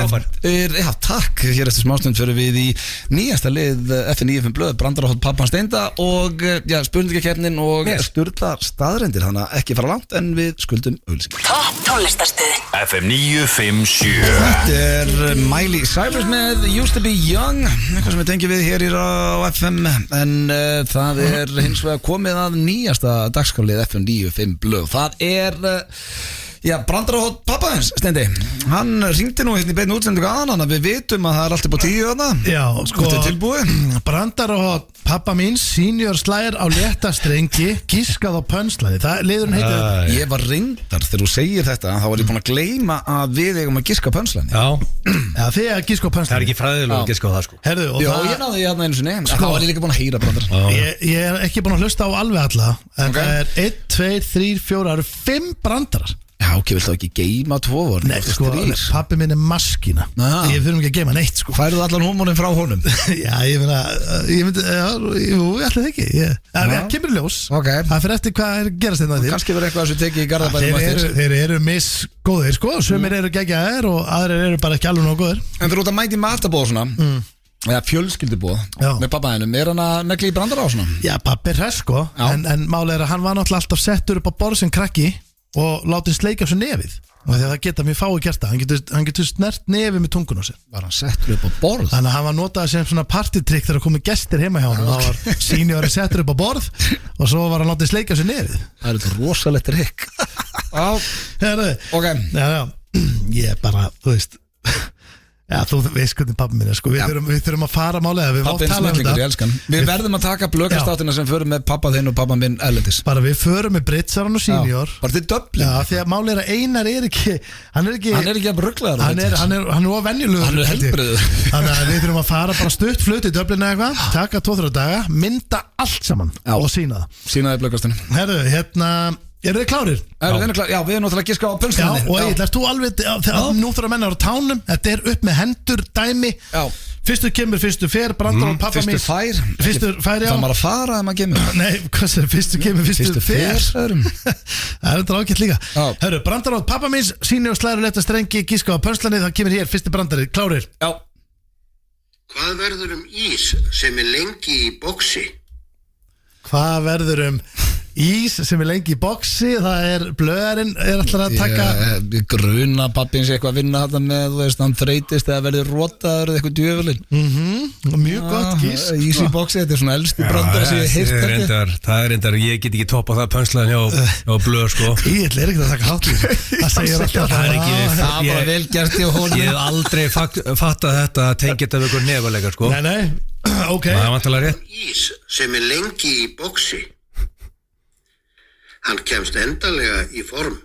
eftir smástund fyrir við í nýjasta lið FN95 blöð, Brandarahótt Pappan Steinda og spurningakeppnin og sturlar staðrendir, þannig að ekki fara langt en við skuldum auglýsingar. Topp tónlistarstöðin FM957. Þetta er Miley Cyrus með Used to be Young, eitthvað sem við tengjum við hér á FM, en það er hins vegar komið að nýjasta dagskrálið FM95 blöð. Það er Brandarahótt Pappaðins Steindi, hann ringdi nú hérna í beinni útsendingu aðan, við vitum að það er alltaf på 10 þarna. Já, þetta er tilbúið. Brandarahótt pappa mín, senior slæðir á létta strengi, gískað á pönslæði. Það liðurinn heitir Ég var reyndar, þegar þú segir þetta þá var ég búin að gleyma að við eigum að gíska á pönslæðinni. Já, þið er að gíska á pönslæðinni. Það er ekki fræðilega að gíska á það sko. Herðu, og já, ég náði hérna einu sinni, þá var ég líka búin að heyra Brandar. Ég er ekki búin að hlusta á alveg alla, en það er 1, 2, 3, 4, það eru 5 brandarar. Já, ok, vilt þá ekki geima 2 voru? Nei, sko, pappi minn er maskína. Ég þurfum ekki að geima neitt, sko. Færðu allan húmónin frá honum? Já, ég myndi, ég ætla það ekki. Það kemur ljós. Það fyrir eftir hvað er gerast þetta til. Kannski verður eitthvað sem tekið í Garðabænum eftir. Þeir eru misgóðir, sko. Sumir eru geggjaðir og aðrir eru bara ekki alveg nóg góðir. En þeir eru út að mæti matabóð svona, eða fjölskyldubóð með pappaðinum, er hann að negli í Brandara á svona? Já, pappi er hress, sko. En máli er að hann var náttúrulega alltaf settur upp á borð sem krakki og látið sleika svo nefið og því að það geta mjög fái gert það, hann getur snert nefið með tungun á sér. Var hann settur upp á borð? Þannig að hann var notað sem svona partytrykk þegar komið gestir heima hjá hann. Það var seniori settur upp á borð og svo var hann látið sleika svo nefið. Það er þetta rosalegt trykk. Ok. Já, ég er bara, þú veist. Já, þú veist hvernig pappi minn er, sko. Við þurfum að fara málega. Pappi er snillingur, ég elskan. Við verðum að taka blökastáttina sem förum með pappa þinn og pappa minn erlendis. Bara við förum með Britsaran og senior. Bara til Dublin. Já, því að málega er að Einar er ekki Hann er ekki að rugglaður. Hann er óvenjulegur. Hann er helbriður. Þannig að við þurfum að fara bara stutt flutt í Dublin eða eitthvað, taka 2-3 daga, mynda allt saman og sína það. Sínaði blökastinu. Herðu, eru þið klárir? Já, við erum náttúrulega að giska á pölslinni. Já, og Egill, ert þú alveg nú þarf að menna á tánum, þetta er upp með hendur dæmi. Já. Fyrstur kemur, fyrstur fer, Brandar og pappa mín. Fyrstur fær, já. Það maður að fara að maður kemur. Nei, hvað sér, fyrstur kemur, fyrstur fer. Það er þetta ágætt líka. Hörru, Brandar og pappa mín, síni og slæður leta strengi, giska á pölslinni, það kemur hér, fyrstur Brandari, klárir. Já. Hvað verður ís sem lengi í boxi? Hvað verður Ís sem er lengi í boxi. Það er blöðarinn alltaf að taka Ég gruna pappins eitthvað að vinna þetta með, þú veist, hann þreytist eða verður rotaður eða eitthvað djöfulinn. Mjög gott gís. Ís í boxi, þetta er svona elsti brandar sem ég heyrt þetta. Það er reyndar, ég get ekki toppað það pönslaðin hjá blöð sko. Ég ætla ekki að taka hátt í þessu. Það segir alltaf Það er ekki Það var bara vel gert í honum. Ég hef aldrei fattað þetta að tengja þetta við einhver nefalegar sko. Nei, ok. Það er vantilega rétt. Ís sem er lengi í boxi, hann kemst endanlega í form.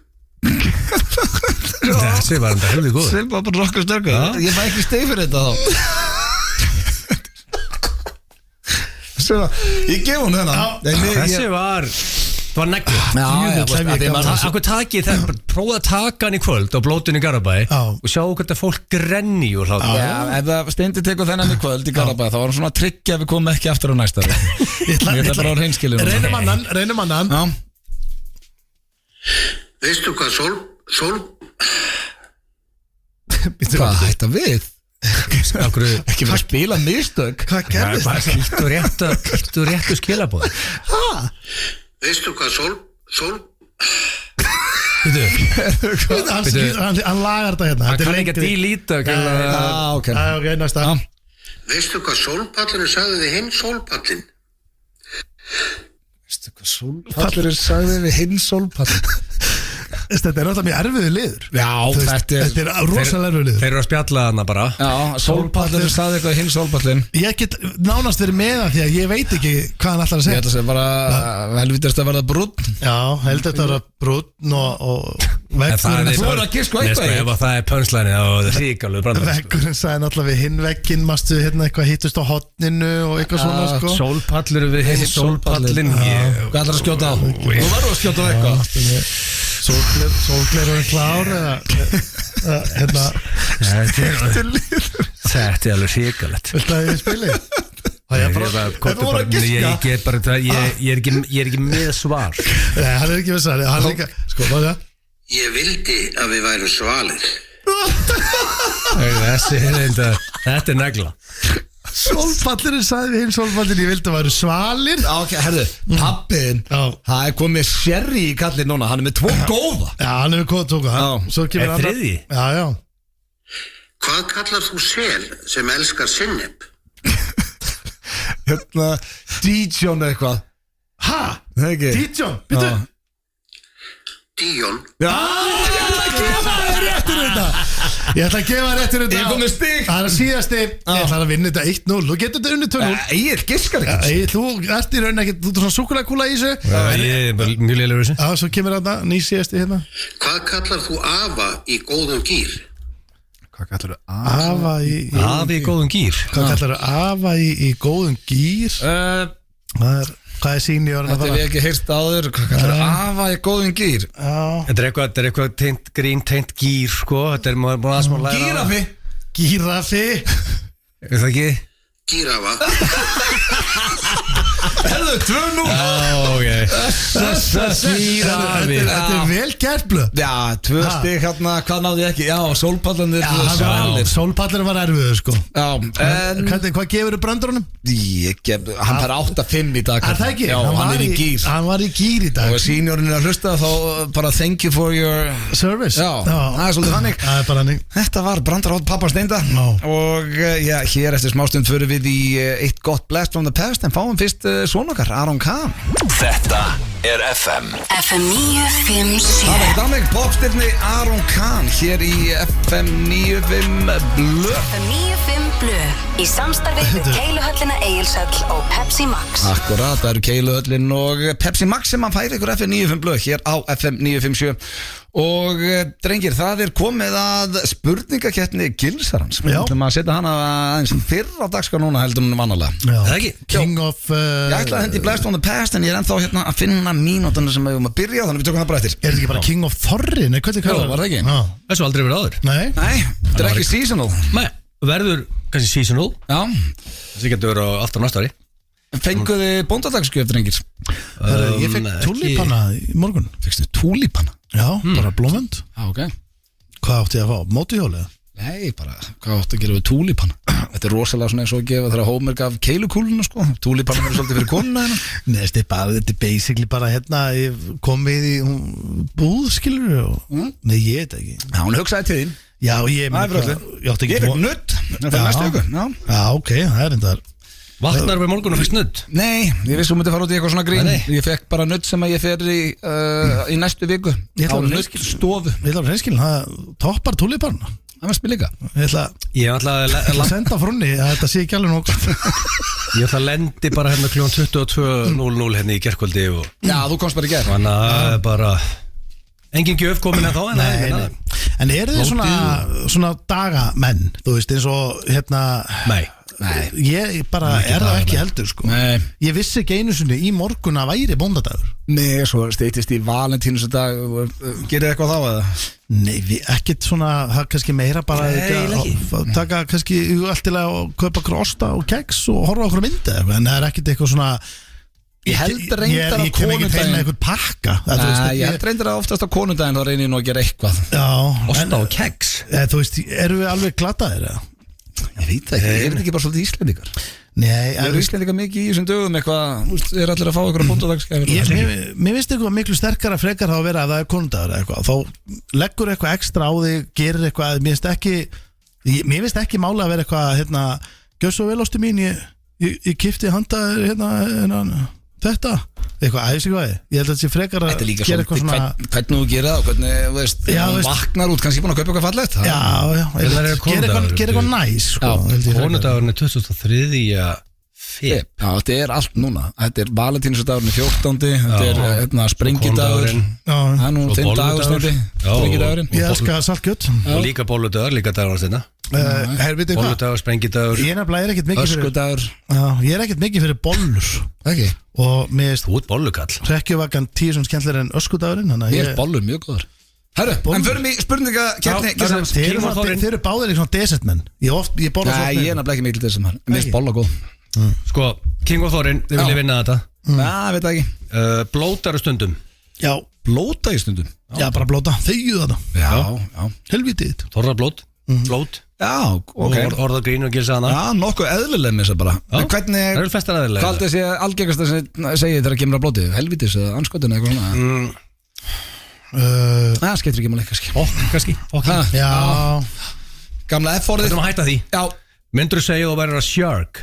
Þessi var enda helvið góð. Silva bara nokkuð stökkur. Ég fæ ekki steig fyrir þetta þá. Silva, ég gef hún þennan. Þessi var Það var neglu. Akkur takið það, prófa að taka hann í kvöld á blótinu í Garabæ og sjá hvernig fólk grenni úr hlátur. Já, ef það Steindi tekur þennan í kvöld í Garabæ þá var hann svona að tryggja að við komum ekki aftur á næstari. Ég ætla bara á hreinskilinu. Reynum annan. Já. Veistu hvað Hvað hætta við? Ekki verið að spila mistök. Hvað gerðist? Kýttu réttu skilabóð. Veistu hvað Hann lagar þetta hérna. Hann kann ekki að dílíta. Ok, næsta. Veistu hvað sólpallurinn sagði við hinn sólpallin? Veistu hvað sólpallurinn sagði við hinn sólpallin? Þetta er alltaf mjög erfiðu liður. Já, þetta er rosalega erfiðu liður. Þeir eru að spjalla hana bara. Já, sólpallurinn sagði eitthvað hinn sólpallin. Ég get nánast verið með það því að ég veit ekki hvað hann ætlar að segja. Ég ætla að segja bara helvítast að verða brúnn. Já, heldur þetta að vera brúnn og veggurinn. Þú voru að giska eitthvað. Ef það er pönslæni þá er það ríkalegu brandar. Veggurinn sagði náttúrulega við hinn vegginn, mástu hérna eitthvað hittust á hotninu og eitthvað svona sko. Sólpallur við hinn sólpallin. Hvað ætlar að skjóta á? Þú verður að skjóta á eitthvað. Sólgler og klár eða hérna. Þetta er alveg ríkalegt. Viltu að ég spili? Ég er ekki með svar. Nei, hann er ekki með svar. Hann er ekki, sko, hvað er það? Ég vildi að við værum svalir. Þetta er negla. Sólpallurinn sagði við hinn sólpallurinn, ég vildi að væru svalir. Ok, herðu, pappin, það er komið sherry í kallin núna, hann er með 2 góða. Já, hann er með góða tóka. Er þriðji? Já. Hvað kallar þú sel sem elskar sinnep? Hérna, Dijon eitthvað. Ha? Það ekki? Dijon? Býtu? Dijon. Já, ég ætla að gefa það réttur þetta. Ég ætla að gefa réttur þetta. Ég kom með stig. Það er að síðasti. Ég ætla að vinna þetta 1-0. Þú getur þetta unnið 2-0. Egil giskar ekki. Þú ert í raunin ekkert, þú ert svona súkulækúla í þessu. Ég er bara mjög leiður þessu. Já, svo kemur þetta ný síðasti hérna. Hvað kallar þú afa í góðum gýr? Hvað kallar þú afa í... Afi í góðum gýr. Hvað kallar þú afa í góðum gýr? Hvað er sín í orðin að Þetta hef ég ekki heyrt áður. Hvað kallar þú afa í góðum gýr? Þetta er eitthvað tengt grín, tengt gýr sko. Þetta er maður búin að smá læra. Gírafi. Gírafi. Er það ekki? Gírafa. Herðu, 2-0. Ok. Gírafi. Þetta er vel gert blöð. Já, 2 stig hérna, hvað náði ég ekki? Já, sólpallanir svalir. Sólpallurinn var erfiður sko. Já, en Hvað gefur þú bröndurunum? Hann fær 8-5 í dag. Það ekki? Já, hann er í gýr. Hann var í gýr í dag. Og seniorinn er að hlusta þá bara thank you for your service. Já, það er svolítið hannig. Það er bara hannig. Þetta var brandarátt pappa Steinda. Og já, hér eftir smástund fyrir við í eitt gott blast from the past. En fáum fyrst son okkar, Aron Kahn. Þetta er FM FM 957. Það er ekkert á mig, popstyrni Aron Kahn hér í FM 95 Blö. FM 95 Blö í samstarfi við Keiluhöllina Egilshöll og Pepsi Max. Akkurat, það eru Keiluhöllin og Pepsi Max sem hann færi ykkur FM 95 Blö hér á FM 957. Og drengir, það er komið að spurningakeppni Gilsarans. Við ætlum að setja hana aðeins fyrr á dagskrá núna heldur hún vanalega. Það ekki? King of Ég ætla að hendi blast from the past en ég er ennþá hérna að finna mínútuna sem við að byrja, þannig við tökum það bara eftir. Er þetta ekki bara King of Thorri? Nei, hvað er það? Var það ekki? Þessu aldrei verið áður. Nei, þetta er ekki seasonal. Nei, verður kannski seasonal. Já. Þessi getur verið á alltaf næsta ári. Fenguði bóndadagsgjöf, drengir? Ég fekk túlípanna í morgun. Fekstu túlípanna? Já, bara blómvönd. Já, ok. Hvað átti ég að fá? Mótuhjólið? Nei, bara, hvað átt að gera við túlipan? Þetta rosalega svona eins og að gefa þegar Homer gaf keilukúluna, sko. Túlipan er svolítið fyrir konuna hérna. Nei, þetta er basically bara hérna, ég kom við í búð, skilur og... Nei, ég veit ekki. Já, hún hugsaði til þín. Já, ég Ég fekk nudd, það fyrir næstu viku. Já, ok, það er endar. Vaknar við morgun og fyrst nudd? Nei, ég vissi hún myndi fara út í eitthvað svona grín. Ég fekk bara nudd sem að ég fer í næstu viku. Á nuddstofu. Ég ætla að reynskilin, það toppar túlipanna. Það veist mér líka. Ég ætla að senda frunni að þetta sé ekki alveg nokkuð. Ég ætla að lendi bara hérna kl. 22:00 hérna í gerkvöldi og... Já, þú komst bara í gerð. Þannig að það er bara... Engin gjöf komin að þá Nei. En eru þið svona dagamenn? Þú veist, eins og hérna... Nei. Ég bara er það ekki heldur, sko. Nei. Ég vissi ekki einu sinni í morgun að væri bóndadagur. Nei, svo steytist í Valentínusdag. Gerir eitthvað þá eða? Nei, ekkert svona, það er kannski meira bara að taka kannski allt til að kaupa krosta og keks og horfa okkur myndi, en það er ekkert eitthvað svona... Ég held reyndar á Ég kem ekki heim með eitthvað pakka. Ég held reyndar að oftast á konundaginn þá reynir ég nú að gera eitthvað. Já. Osta og keks. Þú veist, erum við alveg glataðir eða? Ég veit ekki, er þetta ekki bara svolítið íslendingar? Nei, Ég íslendingar mikið í þessum dögum eitthvað, er allir að fá ykkur á bóndadagsgæfur. Mér finnst eitthvað miklu sterkara frekar þá að vera að það er konundagur eitthvað. Þá leggur eitthvað ekstra á þig, gerir eitthvað. Mér finnst ekki mála að vera eitthvað, hérna, gjör svo vel ástu mín, ég kipti handa, hérna þetta, eitthvað æðisíkvæði. Ég held að þetta sé frekar að gera eitthvað svona... Hvernig þú gerir það og hvernig, veist, vaknar út, kannski búin að kaupa eitthvað fallegt. Já, gera eitthvað næs, sko. Konundagurinn er 23. Já, þetta er allt núna. Þetta er Valentínusdagurinn 14. Þetta er sprengidagur. Það er nú 5 dagur snendi. Sprengidagurinn. Ég elska saltkjöt. Og líka bolludagur, líka dagur stinna. Bolludagur, sprengidagur. Ég er ekkert mikið fyrir öskudagur. Ég er ekkert mikið fyrir bollur. Ekki. Og mér veist Þú ert bollukall. Hrekkjavakan 10 sem skemmtilega en öskudagurinn. Ég er bollur mjög góður. Herru, en förum í spurningakeppni. Þeir eru báðir í svona desertmenn. Ég borða svo. Nei, ég er nefnilega ekki mikil desertmenn. Mér finnst bolla góð. Sko, King of Thorin, þið viljið vinna þetta. Já, veit það ekki. Blótar stundum. Já. Blóta í stundum? Já, bara blóta, þegju þetta. Já. Helvítið þitt. Þorra blót, blót. Já, ok. Orða grín og gilsa hana. Já, nokkuð eðlileg með þess að bara. Hvernig, það eru flestar eðlilega. hvað er þessi algengast að segja þegar kemur að blótið? Helvítis eða anskotin eða eitthvað svona? Það skeytir ekki máli, kannski. Kannski. Já. Gamla F-orðið. Við þurfum að hætta því. Já. Myndur þú segja þú værir að shark?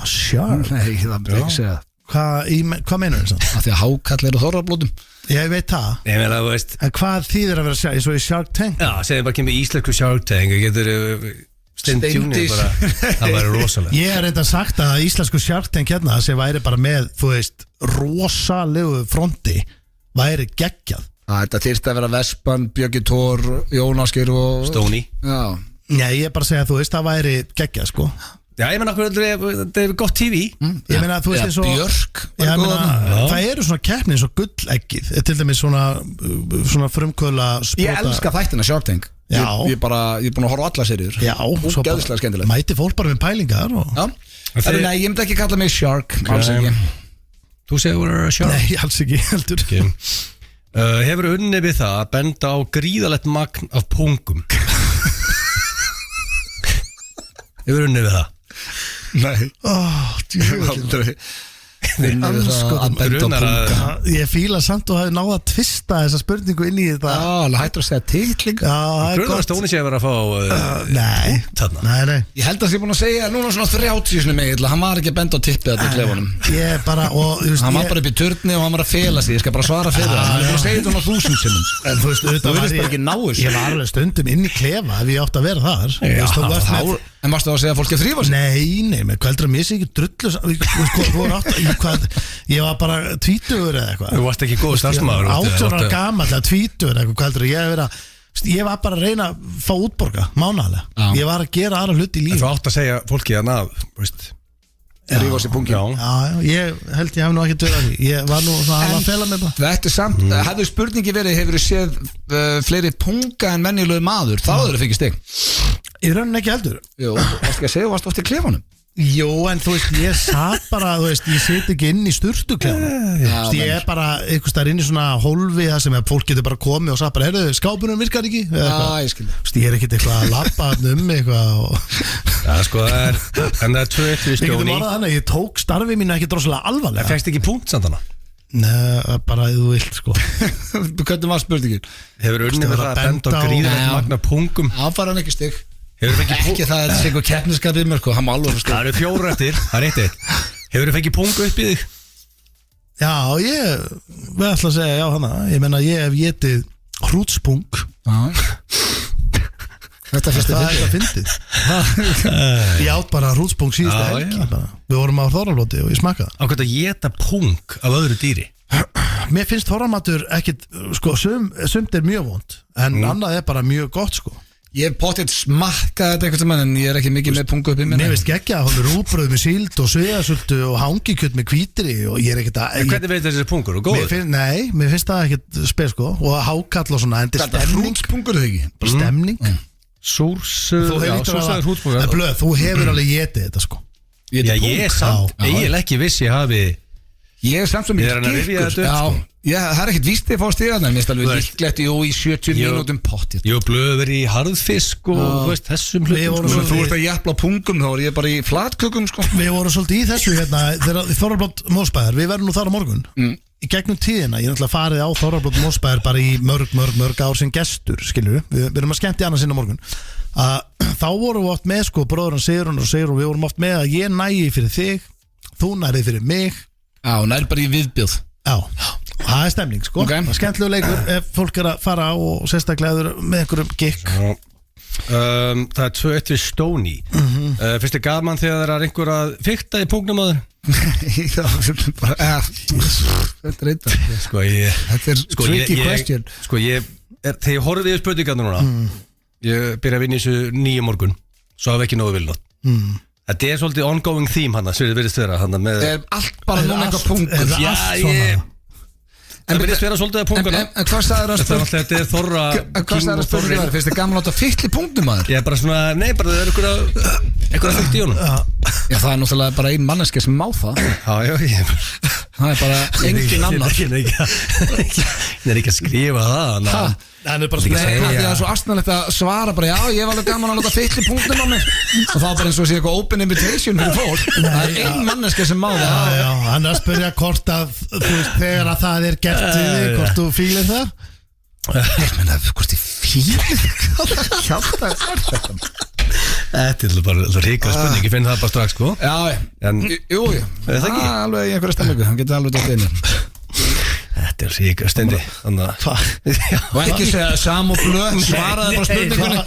Shark? Nei, það byrja ekki segja. Hvað meinar þess að? Af því að hákall eru þorrablótum. Ég veit það. Ég meina, þú veist. En hvað þýðir að vera shark? Svo í Shark Tank? Já, segjum bara kemur íslensku Shark Tank og getur Steindís bara, það væri rosalega. Ég er reynda sagt að íslensku Shark Tank hérna sem væri bara með, þú veist, rosalegu fronti væri geggjað. Þetta þyrfti að vera Vespan, Björgi Tór, Jónaskir og Stóni. Já. Nei, ég er bara að segja að þú veist, það væri geggjað, sko. Já, ég meina, þetta er gott TV. Ég meina, þú veist, eins og Björk. Það eru svona keppni eins og gulleggið, til dæmis svona frumkvöla sprota. Ég elska þættina Shark Tank. Já. Ég er búin að horfa á alla seriur. Já. Ógeðslega skemmtilegt. Mæti fólk bara með pælingar og... Já. Nei, ég myndi ekki kalla mig Shark. Alls ekki. Þú segir þú er Shark? Nei, alls ekki, heldur. Hefur unnið við það að benda á gríðalegt magn af pungum? Hefur unnið við það? Nei. Aldrei. Ég fíla samt og hafi náða að tvista þessa spurningu inn í þetta. Já, alveg hættur að segja titling. Já, það er Grunar gott. Stóni sé að vera að fá Nei. Ég held að það sé búin að segja núna svona 30 sinni mig. Hann var ekki að benda á tippið þetta í klefunum. Ég bara Hann var bara upp í turni og hann var að fela sig. Ég skal bara svara fyrir það. Hann er búin að segja þetta svona 1000 sinnum. En þú veist, Þú veist bara ekki ná þessu. Ég var alveg stundum inn í klefa ef ég átti að vera þar. Þú veist, þú varst með- En varstu þá að segja að fólki að þrýfa sig? Nei, með hvað heldur að missi ekki drullu. Ég var bara tvítugur eða eitthvað. Þú varst ekki góð starfsmaður. 18 ára gamall eða tvítugur eða eitthvað. Hvað heldur að ég var bara að reyna að fá útborga mánaðarlega. Ég var að gera aðra hluti í lífi. Þú átt að segja fólki að Þrýfa sig pungin. Já, ég held ég hef nú ekki döðað því. Ég var nú svona að fela mig bara. Þetta er samt, hefur spurningi verið, hefur þið séð fleiri punga en venjulegu maður? Þá hefur þið fengið stig. Í rauninni ekki heldur. Jú, varstu ekki að segja, varstu oft í klefanum? Jú, en þú veist, ég satt bara, þú veist, ég sit ekki inn í sturtuklefanum. Ég er bara einhvers staðar inn í svona hólfi það sem fólk getur bara komið og sagt bara, heyrðu, skápunum virkar ekki? Já, ég skil. Þú veist, ég er ekkert eitthvað að labba eitthvað og... Já, sko, en það er 2-1 við Við getum Stóni. orðað þannig, ég tók starfið mínu ekki droslega alvarlega. Það fækst ekki punkt samt hana. Nei, bara ef þú vilt, sko. Hvernig var spurningin? Hefur unnið Varstu með að það að benda á benda á- gríðilegt Já. magna pungum. Áfæra hann ekki stig. Hefur fengið Ekki það er eitthvað keppniskapið mér, sko. Hann má alveg stig. Það eru 4 eftir, það er 1-1. Hefur fengið pungu upp í þig? Já, ég við ætla að segja já hana. Ég menna, ég hef getið hrútspung. Þetta fyrst Það er að fyndið. Ég átt bara hrútspung síðustu Já, helgi já. bara. Við vorum á Þorralóti og ég smakkaði. Á hvað að geta pung af öðru dýri? Mér finnst þorramatur ekkit, sko, sumt er mjög vond. En annað er bara mjög gott, sko. Ég hef pottið smakkað þetta eitthvað sem en ég er ekki mikið með pungu upp í minna. Mér finnst geggja að hóla rúbröð með síld og sviðasöldu og hangikjöld með hvítri og ég er ekkert að... En hvernig veit þessi pungur og góður? Mér finnst það ekkert spes, sko. Og hákall og svona, en þetta er Þetta stemning. hrútspungur þig ekki. Bara stemning. Súrsaður hútpungur. En blöð, þú hefur alveg getið þetta, sko. Já, ég er samt Já. eiginlega ekki viss ég hafi. Ég er samt sem Ég er að rifja þetta upp, sko. Já, það er ekkert víst að fá stigaðna. Mér finnst Þú alveg veist. líklegt í 70 Jú. mínútum pottið. Ég var blöður í harðfisk og þú veist, þessum Við hlutum. vorum sko. Þú ert að jafla pungum, þá er ég bara í flatkökum, sko. Við vorum svolítið í þessu hérna þegar í Þorrablót Mósbæðar, við verðum nú þar á morgun í gegnum tíðina, ég er náttúrulega farið á Þorrablót Mósbæðar bara í mörg ár sem gestur, skilur við erum að skemmti annars inn á morgun þá vorum við oft með, sko, bróðurinn Sigrún og Sigrún, við vorum oft með að ég nægi fyrir þig, þú nærið fyrir mig. Já, nær bara í viðbjóð. Já, það er stemning, sko. Ok. Það er skemmtilegu leikur ef fólk er að fara á og sérstaklega með einhverjum gikk. Já. Það er 2-1 við Stóni. Fyrst er gaman þegar það er einhver að fikta í pungnum á þér? Já, þetta er eitthvað. Sko, Þetta er tricky question. Sko, þegar ég horfði í spurningarna núna, ég byrja að vinna í þessu 9 morgun, svo hafa ekki nógu vilnótt. Þetta er svolítið ongoing theme hana, sem þið virðist vera hana með... Það er allt bara núna eitthvað pungur. Er það allt svona? Það virðist vera svolítið að punguna. En hvað sagður að spurninga? Þetta er Þorra, Hvað sagður að spurninga? Finnst þið gaman að láta fyll í punktum maður? Ég er bara svona, nei, bara það er einhverja fyllt í honum. Já, það er náttúrulega bara ein manneski sem má það. Já, ég Það er bara engin annar. Ég er ekki að skrifa það. Það er bara Nei, svona það er svo astnalegt að svara bara, já, ég var alveg gaman að láta fyll í punktum á mig. Og það er bara eins og sé eitthvað open invitation fyrir fólk. Það er ein manneski sem má það. Já, hann er að spyrja hvort að þú veist, þegar að það er gert við þig, hvort þú fílir það. Ég meina, hvort ég fíl Hjálta þetta. Þetta er bara ríka spurning, ég finn það bara strax, sko. Já, En- jú, Er það ekki? alveg í einhverja stemmingu. Hann getur alveg dótt einu. Þetta er ríka stendi. Og ekki segja Sam og Blöð svaraði bara spurningunni.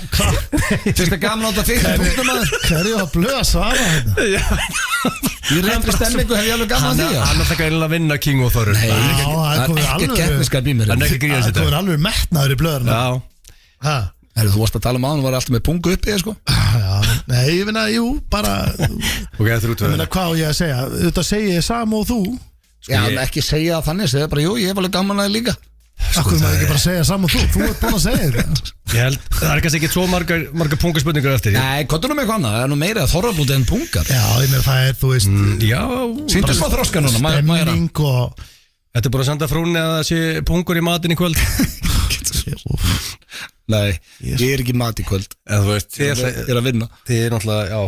Finnst þið gaman að láta fyll í punktum maður? Hverju að blöða að svara þetta? Í reyndri stemmingu hef ég alveg gaman að því. Hann er það að vinna King og Þorur. Já, það Það er komið er ekkert alveg keppniskap í mér. Hann er ekki að gríða Það er þetta. komið alveg metnaður í blöðurna. Já. Ha? Þú varst að tala um að hann var alltaf með pungu uppi, sko. Já, nei, ég finna, jú, bara Ok, það er út ég finna, hvað á ég að segja? Þetta segi ég Sam og þú. Já, en ekki segja það þannig, segja bara, jú, ég hef alveg gaman að þið líka. Akkur maður ekki bara segja Sam og þú. Þú ert búin að segja þetta. Ég held, það er kannski ekki svo margar pungaspurningar eftir. Nei, hvað er nú með eitthvað annað? Það er nú meira þorrablóti en pungar. Já, ég meina það er, þú veist, Já, Sýndu smá þroska núna, maður er það. stemning og þetta er bara að senda frúnni að það sé pungur í matinn í kvöld. Nei, ég er ekki mat í kvöld. Eða þú veist, Ég er að vinna. þið er náttúrulega, já,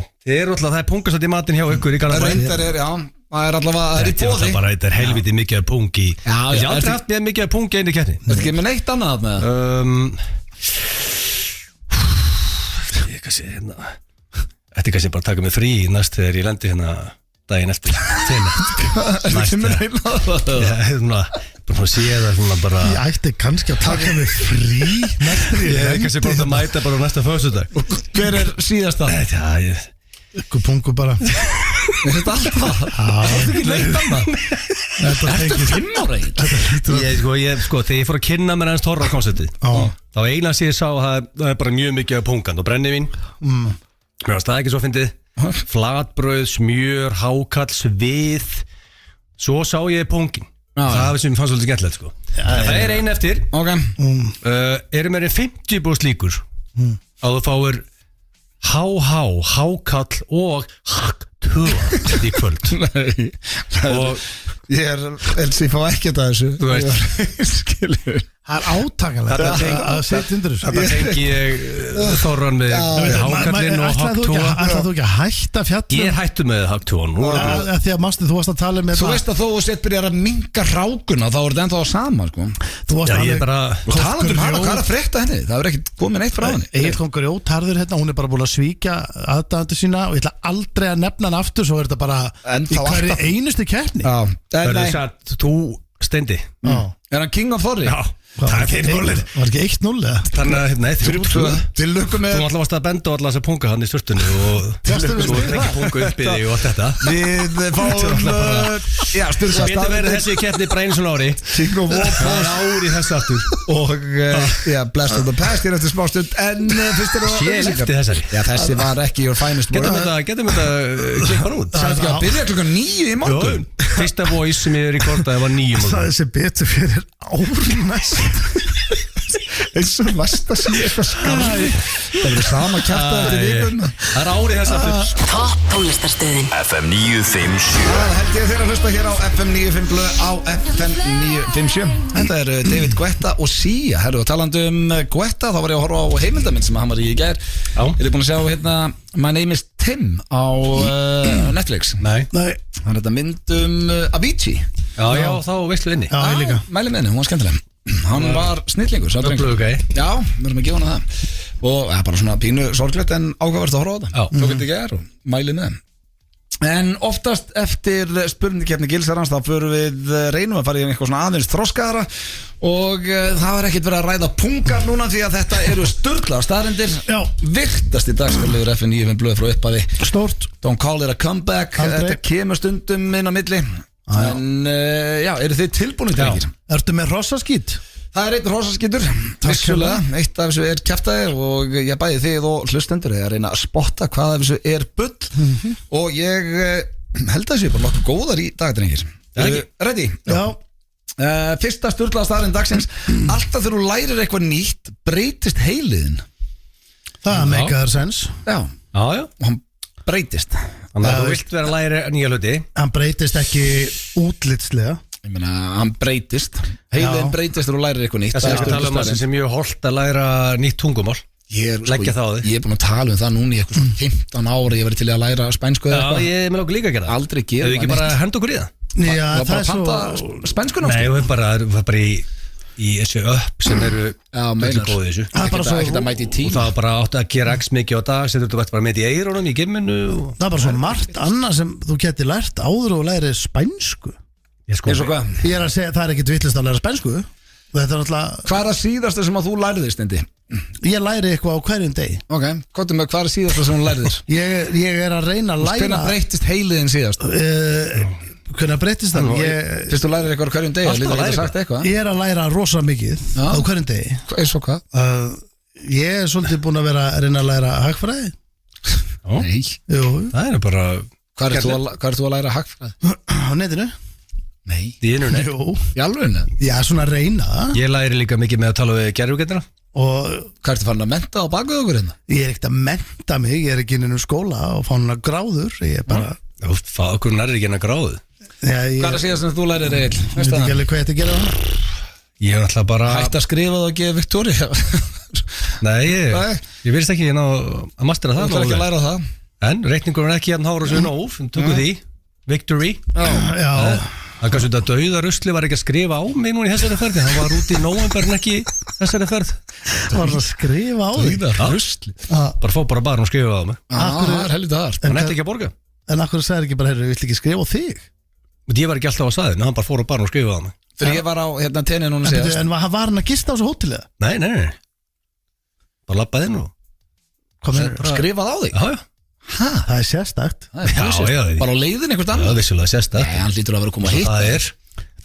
það er pungasætt í matinn hjá ykkur í Garðabæ. Reyndar er, já, það er allavega, það er í Þetta er bóði. bara, þetta er helviti mikið af pung í. Já, Ég já, hef aldrei haft mikið af pung í einu keppni. Þetta er ekki með neitt annað með það. Ég kannski, hérna, þetta er kannski bara að taka mig frí næst þegar ég lendi hérna daginn eftir. Þetta er með neitt annað. Ég hef svona, bara að sé það svona bara. ég ætti kannski að taka mig frí næstur í Ég hef kannski bara að mæta bara á næsta föstudag. Hver er síðasta? Já, ég... ykkur pungu bara. Er þetta alltaf? Það er ekki neitt annað. Þetta Ertu tengist 5 ára í? Sko, þegar ég fór að kynna mér ennst horra konceptið, Já. þá eina sem ég sá það er bara mjög mikið af pungan og brennivín. Mér varst það ekki svo fyndið. Flatbrauð, smjör, hákall, svið. Svo sá ég pungin. Það sem fannst svolítið skemmtilegt, sko. Það er ein eftir. Ok. Eru meira en 50% líkur að þú fáir hákall og huga í kvöld. Nei, Og ég Elsi fá ekkert að þessu. Þú veist. Skilur. Það er átakanlegt að setja undir þessu. þetta tengi ég Þorran með hákallinn og hagtúa. Ætlaðu þú ekki að hætta fjallum? Ég er hættu með hagtúan. Því að Masti, þú varst að tala með Þú veist að þó þú sett byrjar að minka rákuna, þá er þetta ennþá sama, sko. Þú varst Já, ég alveg bara Og talandi hana, hvað er að frétta henni? Það er ekkert komið neitt frá henni. Egil kom grjótarður hérna, hún er bara búin að svíkja aðdæðandi sína og ég ætla aldrei að nefna hann aftur, svo er þetta bara En í þá hverju alltaf- einustu keppni. Já, Það er nei, þess að þú steindi. Já. er hann king of Þorri? Já, það er fyrir málið. Var ekki 1-0 eða? Þannig að, nei, 3-2. Til lukku Þú með alltaf varst að benda og alltaf þess að punga hann í sturtunni og Fjastu við svo stig ekki það? punga upp í þig og allt þetta. Við fáum Já, styrka Betur verið þessi keppni bara einu svona ári. King of War Það er ári þessu aftur. Og já, Blast of the Past er eftir smá stund. En fyrst er Sé eftir þessari. Já, þessi var ekki your finest Getum work. þetta klippa hann út. Sætti ekki að byrja klukkan 9 í morgun. Jó, fyrsta voice sem ég rekordaði var 9 Það morgun. er sem betur fyrir ár næst. Eins og næsta síðan eitthvað skarð. Það verður sama kjarta eftir vikuna. Það er ári þessu aftur. Topp tónlistarstöðin FM 957 Það held ég þeirra að hlusta hér á FM 95 blöð á FM 957. Þetta er David Guetta og Sia. Herru, og talandi Guetta, þá var ég að horfa á heimildamind sem hann var í gær. Já. Ég er búin að sjá hérna My Name is Tim á Netflix. Nei. Nei, Það er þetta mynd Avicii. Já, þá veistlu inni. já, ég líka. Mæli með henni, hún var skemmtileg. Hann var snillingur, sá drengur. Öflugur gæi. Já, við erum að gefa hana það. Og það er bara svona pínu sorglegt en ákvæmverst að horfa á þetta. Já. Svo getur ekki er og mæli með henni. En oftast eftir spurningkeppni Gilsarans þá förum við reynum að fara í eitthvað svona aðeins þroskaðara og það er ekkert verið að ræða pungar núna því að þetta eru sturgla staðreyndir. Já. Virtasti dagskarlegur FN9 blöð frá upphafi. Stórt. Don't call it a comeback. Aldrei. Þetta kemur stundum inn á milli. En já, eru þið tilbúinir drengir? Ertu með rossaskít? Það er einn rosaskittur, vissulega. Eitt af þessu er kjaftaði og ég bæði þið og hlustendur að reyna að spotta hvað af þessu er bull og ég held að þessu er bara nokkuð góðar í dag, drengir. Ready? Já. Fyrsta sturlaða staðurinn dagsins. Alltaf þegar þú lærir eitthvað nýtt breytist heiliðin. Það meikaður sens. Já, Já, já. og hann breytist. Þannig að þú vilt vera að læra nýja hluti. Hann breytist ekki útlitslega. Ég meina, hann breytist. Heiliðin Já. breytist þegar þú lærir eitthvað nýtt. Það er að tala um það staðreynd. sem mjög holdt að læra nýtt tungumál. leggja það á þig. Ég er búin að tala um það núna í eitthvað svona 15 ári. Ég verið til að læra spænsku eða Já, eitthvað. ég með okkur líka að gera það. Aldrei gera Ef við ekki það bara neitt. henda okkur í það. Já, Það það var er bara svo að panta spænsku Nei, það er bara í þessu upp sem eru meinar. góðið þessu. Það er bara svo- Ekkert að mæta í Og tíma. það var bara átt að gera x mikið á dag, setur þú bara með í eyrunum í gimminu og... Það er bara svo margt annað sem þú geti lært áður og læri spænsku. Ég sko, Eins og hvað? Ég er að segja, það er ekkit vittlist að læra spænsku. Þetta er náttúrulega, Hvað er að síðasta sem að þú læriðir, Steindi? ég læri eitthvað á hverjum degi. Ok, hvað er með hvað er síðasta sem hún læriðir? Ég er að reyna að læra. Hvernig breytist heiliðin síðast? Hvernig breytist það? Fyrst þú lærir eitthvað á hverjum degi, Alltaf lítur að ekki læra sagt eitthvað. Ég er að læra rosa mikið Já. á hverjum degi. Eins og hvað? Ég er svolítið búin að vera að reyna að læra hagfræði. Nei. Jú, það er bara Hvað er þú að læra hagfræði? á netinu. Nei. í innunni. Jú, Í alvegna? já, svona að reyna. Ég læri líka mikið með að tala við gerfugetina. Og Hvað ertu farin að menta á bakuð okkur hérna? ég er ekkert að mennta mig, ég er ekki inn í skóla og fá hana gráður. Ég er bara, Okkur nærri ekki hennar gráðu. já, ég Hvað er að síðast sem þú lærir, Egil? veit Veistu ekki það? alveg hvað ég ætti að gera það. Ég er alltaf bara... Hætt að skrifa það og gefa Victoria. Nei, Nei. ég veist ekki að mastera Þú það. ætlar ekki að nógu vel. læra það. En reikningurinn er ekki hérna hára svo nóg. Tökum því. Victory. Já, Það kannski þetta dauða rusli var ekki að skrifa á mig núna í þessari ferði. Hann var út í nóvember en ekki í þessari ferð. það var að skrifa á því. Já. Rusli. Bara fó bara og skrifa á mig. Það er helvita þar. Hann ætti ekki að borga. En akkur sagði ekki bara, heyrðu, við vill ekki skrifa á þig. Men ég var ekki alltaf á staðinu. Hann bara fór og skrifa á mig. Fyrir ég var á hérna tenni núna síðast. En var hann að gista á þessu hótelið? Nei. Bara labbaði inn og... Hvað meinarðu? Skrifað á þig? Já. Það er sérstakt. Það er Já, sérstakt. já, Bara á leiðin einhvert Já, annað? vissulega sést það. Nei, hann lítur að vera að koma að hitta. Það er...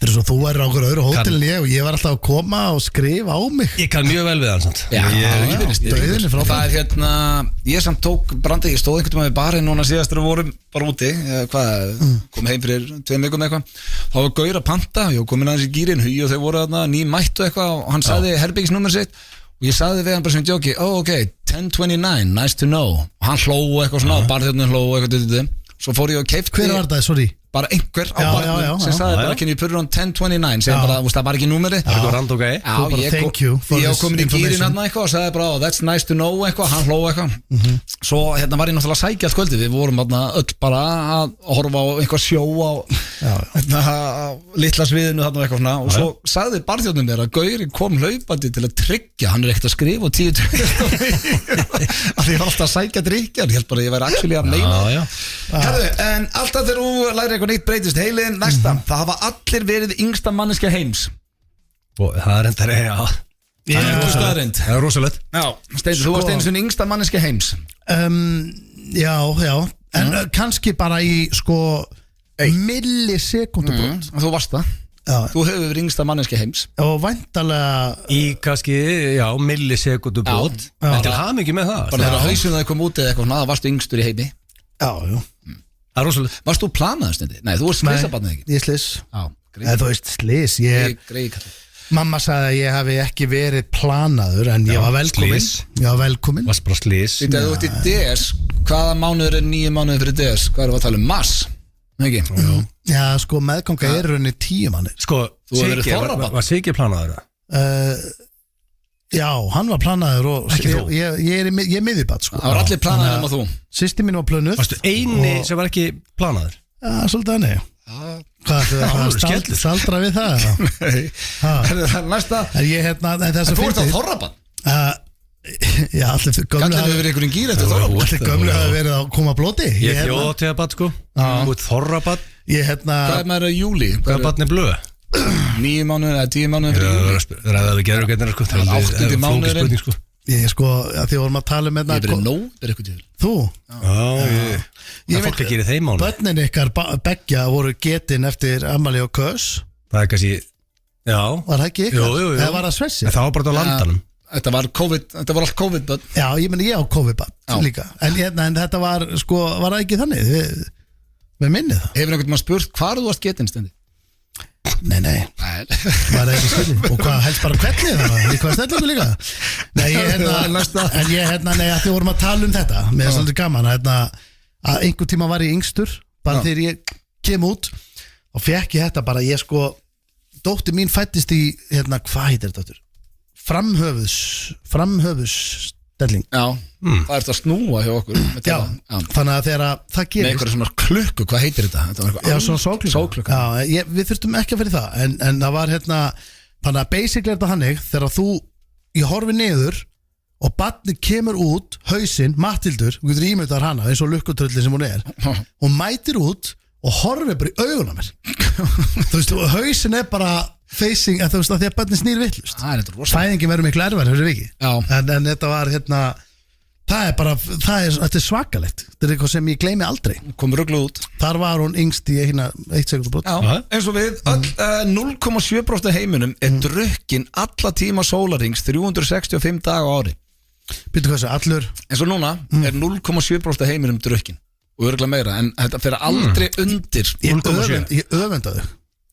Þetta er svo þú er á okkur öðru hótel en ég og ég var alltaf að koma og skrifa á mig. Ég kann mjög vel við hann, sant? Já, dauðinn er frábær. Það er hérna, ég samt tók brandi, ég stóð einhvern veginn með barinn núna síðast þegar við vorum bara úti, kom heim fyrir 2 vikum eitthvað, þá var Gaur að panta, ég kom inn aðeins í gýrin, Hugi og þau voru þarna nýmættu eitthvað og hann sagði herbyggisnúmer sitt og ég sagði við hann bara sem djóki, ok, 1029, nice to know, og hann hló eitthvað svona, barþjóðnum hló eitthvað, Svo fór ég og keipti Hver var það, sorry? bara einhver á Já, barnum já, sem já. sagði Já, bara já. can you put it on 1029 sem bara, það var ekki númerið Það er eitthvað rand og gæi Þú bara, thank you for ég this komin í gýrin information. hérna eitthvað og sagði bara, oh, that's nice to know eitthvað, hann hló eitthvað svo hérna var ég náttúrulega að sækja allt kvöldi, við vorum hérna öll bara að horfa á eitthvað sjó á hérna, á litla sviðinu þarna og eitthvað svona og svo sagði barþjóðnum mér að Gauri kom hlaupandi til að tryggja, hann er ekkert að skrifa og 10 að ég var alltaf að sækja drykjar, ég held bara að ég væri actually að meina Herðu, en alltaf þegar þú lærir eitthvað nýtt breytist heilin, næsta, það hafa allir verið yngsta manneskja heims Og það er enda Það er staðreynd. Það er rosalegt Já, Steindi, þú varst einu sinni yngsta manneskja heims Já, en kannski bara í sko millisekundubrót Þú varst það, Já, þú hefur verið yngsta manneskja heims og væntalega Í kannski, já, millisekundu brot Já. En til hamingi með það Bara þegar hausinu það kom út eða eitthvað svona, það varstu yngstur í heimi Já, Það er rosalegt Varst þú planaður, Steindi? Nei, þú varst slisabarnið ekki ég slis Já, Eða þú veist slis greið kallið Mamma sagði að ég hafi ekki verið planaður en ég var velkomin slys. Ég var velkomin Varst bara slís Þú ert í DS, hvaða mánuður er 9 mánuður fyrir DS? Hvað erum við að tala um? Mars? Ekki? Já, sko meðganga er rauninni 10 manni Sko, Þú hefur verið Siggi, þorrabarn. var Siggi planaður það? Já, hann var planaður og Ekki þú. ég er miðjubat sko. Það var allir planaður um að þú Sýsti mín var plönuð Varstu eini sem var ekki planaður? Já, svolítið henni Hvað, alveg skellur. staldra við það? Nei, Ha. það er næsta En ég hérna, en þess En að þú ert á Þorrabann Já, allir gömlu Gallin hefur verið einhverjum gýr eftir Þorrabann Allir gömlu hafi verið að koma á blóti Ég er hérna- þjóðatíðabatt sko Þú ert þorrabatt Ég hérna Hvað er maður að júli? Hvað er batni blöð? 9 mánuður eða 10 mánuður fyrir júli? Ræða við gerur gætnar sko Það er áttundi mánuðurinn. sko. Ég sko, að því vorum að tala um Ég hérna hef verið nóg eitthvað til Þú, Það er fólk að gera í þeim mánu börnin ykkar beggja voru getin eftir Amalie og Kös Það er kannski Já Var það ekki ykkar? Jú. Eða var það Svessi? En það var bara á landanum Þetta var COVID, þetta var allt COVID-bönn Já, ég meni ég á COVID-bad Já. líka en þetta var, sko, var það ekki þannig Við minnið það Hefur einhvern veginn spurt hvar þú varst getinn, Steindi? Nei, Nei var það ekki skilin Og hvað, helst bara hvernig það var? Í hvað stellingu líka? Nei, ég Það er hérna næsta. En ég hérna, nei, að því vorum að tala um þetta Mér er svolítið gaman hérna, að einhver tíma var ég yngstur Bara þegar ég kem út Og fekk ég þetta bara, ég sko Dóttir mín fættist í, hérna, hvað heitir þetta? Framhöfusstelling Já, það ert að snúa hjá okkur með Já, tíma. þannig að þegar að það Með gerist einhverja svona klukku, hvað heitir þetta? Þetta var Já, eitthvað svona sóklukka Sóklukka. Já, við þurftum ekki að fyrir það En það var hérna Þannig að basically er þetta hannig Þegar þú, ég horfi niður Og barnið kemur út, hausinn, Matthildur Þú getur ímyndaðar hana, eins og lukkutrölli sem hún er Hún mætir út Og horfir bara í augun á mér Þú veist, og hausinn er bara facing, þú veist, að því að barnið snýr vittlust Það er þetta rosa Fæðingin verður miklu erfæri, fyrir viki Já. en þetta var hérna Það er bara, þetta er svakalegt Þetta er eitthvað sem ég gleymi aldrei Kom rugluð út Þar var hún yngst í hérna 1 sekundubrót Já, eins og við öll 0,7% heiminum er drukkin alla tíma sólarings 365 daga á ári Býttu hvað þessu, allur eins og núna er 0,7% heiminum drukkin og örgulega meira en þetta fer aldrei undir 0,7 Ég öfundaði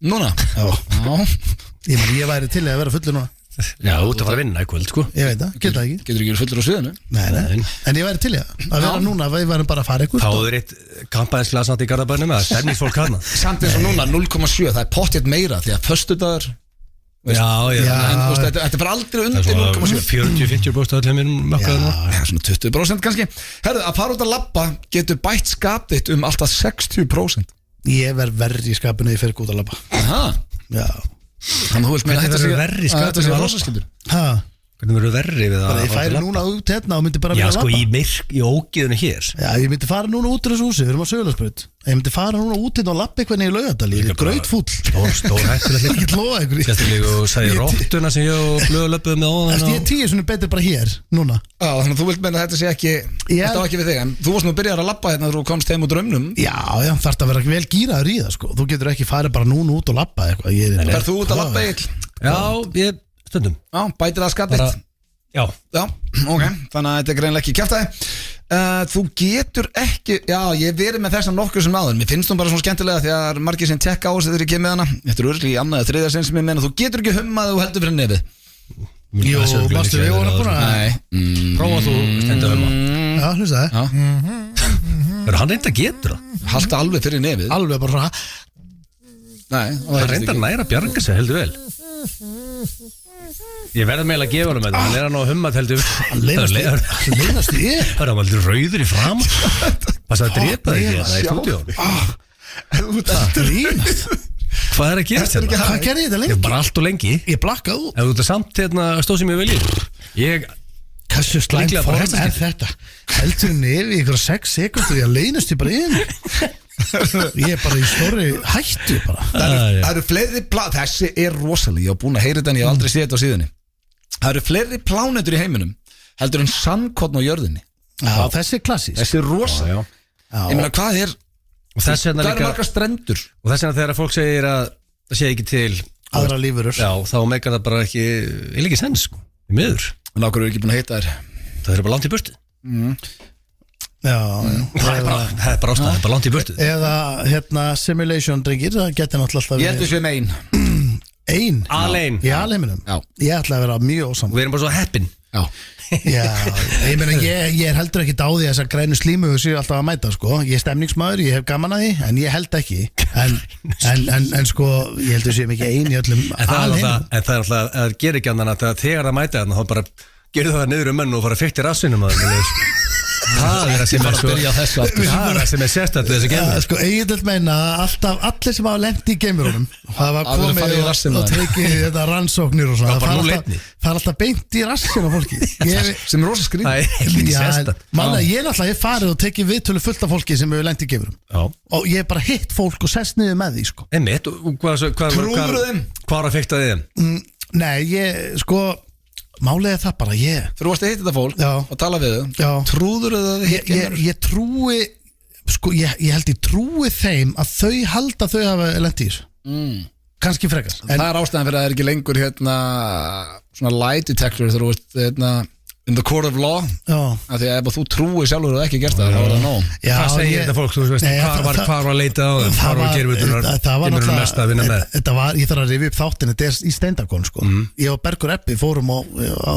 Núna? Já. Já Ég væri til að vera fullur núna Já, þú ert að fara að vinna í kvöld sko Ég veit það, geta það ekki Getur ekki verið fullur á sviðinu? Nei. En ég væri til að vera núna Við værum bara að fara eitthvað Þá er eitt kampaðinsglasnátt í Garðabænum eða stemningsfólk hana Samt eins og núna 0,7 það er pottjætt meira því að föstudagur Já, en þú veist, þetta fer aldrei Það er undir svona 0,7 40-50% af allir minnum makkaður nú Já, svona 20% kannski Herðu, að fara út að labba getur bætt skap þitt alltaf 60% Ég verð verri í skapinu Ég fer ekki út að labba Aha. Já Þannig að þú vilt meina Hvernig þetta verður verri í skapinu þetta sé að labba? rosaskyldur Ha, Hvernig verður verri við bara að ég færi núna út hérna og myndi bara Já, vilja sko, labba í ógiðinu hér Já, ég myndi fara núna út úr þessu húsi Við erum á Sögulandsbraut Ég myndi fara núna út hérna og labba eitthvað niður í Laugardal Ég er grautfúll Stór hættilegt Ég get lofa ykkur Sérstaklega og sagði róttuna sem ég og blöðu löpuðu með Ég óðan er 10 svona betur bara hér, núna Já, þannig að þú vilt meina að þetta sé ekki Já. Þetta var ekki við þig En þú varst nú að byrja að labba hérna þegar þú komst heim úr draumnum Já, þarf að vera vel gíraður í það, sko Þú getur ekki farið bara núna út og labba eitthvað Fer þú út að labba Egill? Já, ég stundum Já, bætir það skap þitt Já, Já, ok, þannig að þetta er greinlega ekki kjaftaði Þú getur ekki Já, ég hef verið með þessa nokkur sem áður Mér finnst hún bara svona skemmtilega því að margir sem tekka á þessu þegar ég kem með hana Þetta er örgli í annað eða þriðja sinn sem ég meina Þú getur ekki hummað þú heldur fyrir nefið Jú, mástu við vorum búin að Nei prófa þú stendur um Já, hlusta það Hann reynda getur það. Halta alveg fyrir nefið. Alveg bara svona Nei, Hann reynda næra að bjarga sig heldur vel. Ég verði meila að gefa honum þetta. Hann hann á hummat heldur. Hann leynast í ég Það er hann aldrei rauður í fram. Passa að drepa þig ekki. Það er stúdíó. Það grínast Hvað er að gerast hérna? Hvað gerði ég þetta Ég lengi? er bara allt og lengi. Ég blakkaði út Ef þú ert samt stóð sem ég vilji. Ég Hversu slæm Líklega bara form er þetta? Heldur nefi í ykkur 6 sekundur Ég leynast ég bara inn Ég er bara í stóri hættu bara Það eru fleiri þessi er rosalega, ég hef búin að heyra þetta en ég hef aldrei séð þetta á síðunni. Það eru fleiri plánetur í heiminum heldur en sandkorn á jörðinni. Já, þessi er klassísk Þessi er rosalega. Ég meina hvað er Og þess vegna það eru líka margar strendur. Og þess vegna þegar fólk segir að það sé ekki til Aðra lífurur Já, þá meikar það bara ekki ekki sens sko, í miður En okkur er ekki búin að heita þér. Það er bara langt í burtu Já, Það er bara ástæð, það er bara langt í burtu Eða simulation drengir Það getur náttúrulega Ég held alltaf við séum ein. Ein Alein Í alheiminum Já. Ég ætla að vera mjög ósamt Við erum bara svo heppin Já. Já, ég meina ég er heldur ekki á því að þessar grænu slímu séu alltaf að mæta sko. Ég er stemningsmaður, ég hef gaman að því en ég held ekki en sko, ég heldur séum ekki eini í öllum En það er alltaf, það gerir ekki annan að þegar það mæta þarna þá bara gerir það niður menn og fara að fyrta í rassinum Það er það sem er svo Það er það sem er sérstætt þessi geimur Sko, Egill meina alltaf allir sem hafa lent í geimurunum það var Að vera farið í komið rassinn og tekið þetta rannsóknir og svona Já, bara það nú er leitni. alltaf beint í rassin á fólki Sem er rosa skrýn. Það er ekki sérstætt Málega, ég er náttúrulega farið og tekið viðtölu fullt af fólki sem hefur lent í geimurum Já og ég er bara hitt fólk og sest niður með því sko. Einmitt, og Trúirðu þeim? Hvað var að fykta þeim? Nei, ég, sko málið er það bara, ég Þú varst að hitta þetta fólk Já. og tala við þau. Já. Trúðurðu það þið ég trúi sko, ég held ég trúi þeim að þau halda þau hafa lent í þessu kannski frekar Það er ástæðan fyrir að það er ekki lengur svona lie detector þegar þú veist in the court of law Já. af því að ef þú trúi sjálfur og ekki gerst það þá er það nóg. Já, Hvað segir þetta fólk, þú veist, Nei, hvar var að leita á þeim? Hvar var gerfutunar það var geimurinn mest að vinna með? þetta var, ég þarf að rifja upp þáttin þetta er í Steindakon sko. Ég og Bergur Eppi fórum á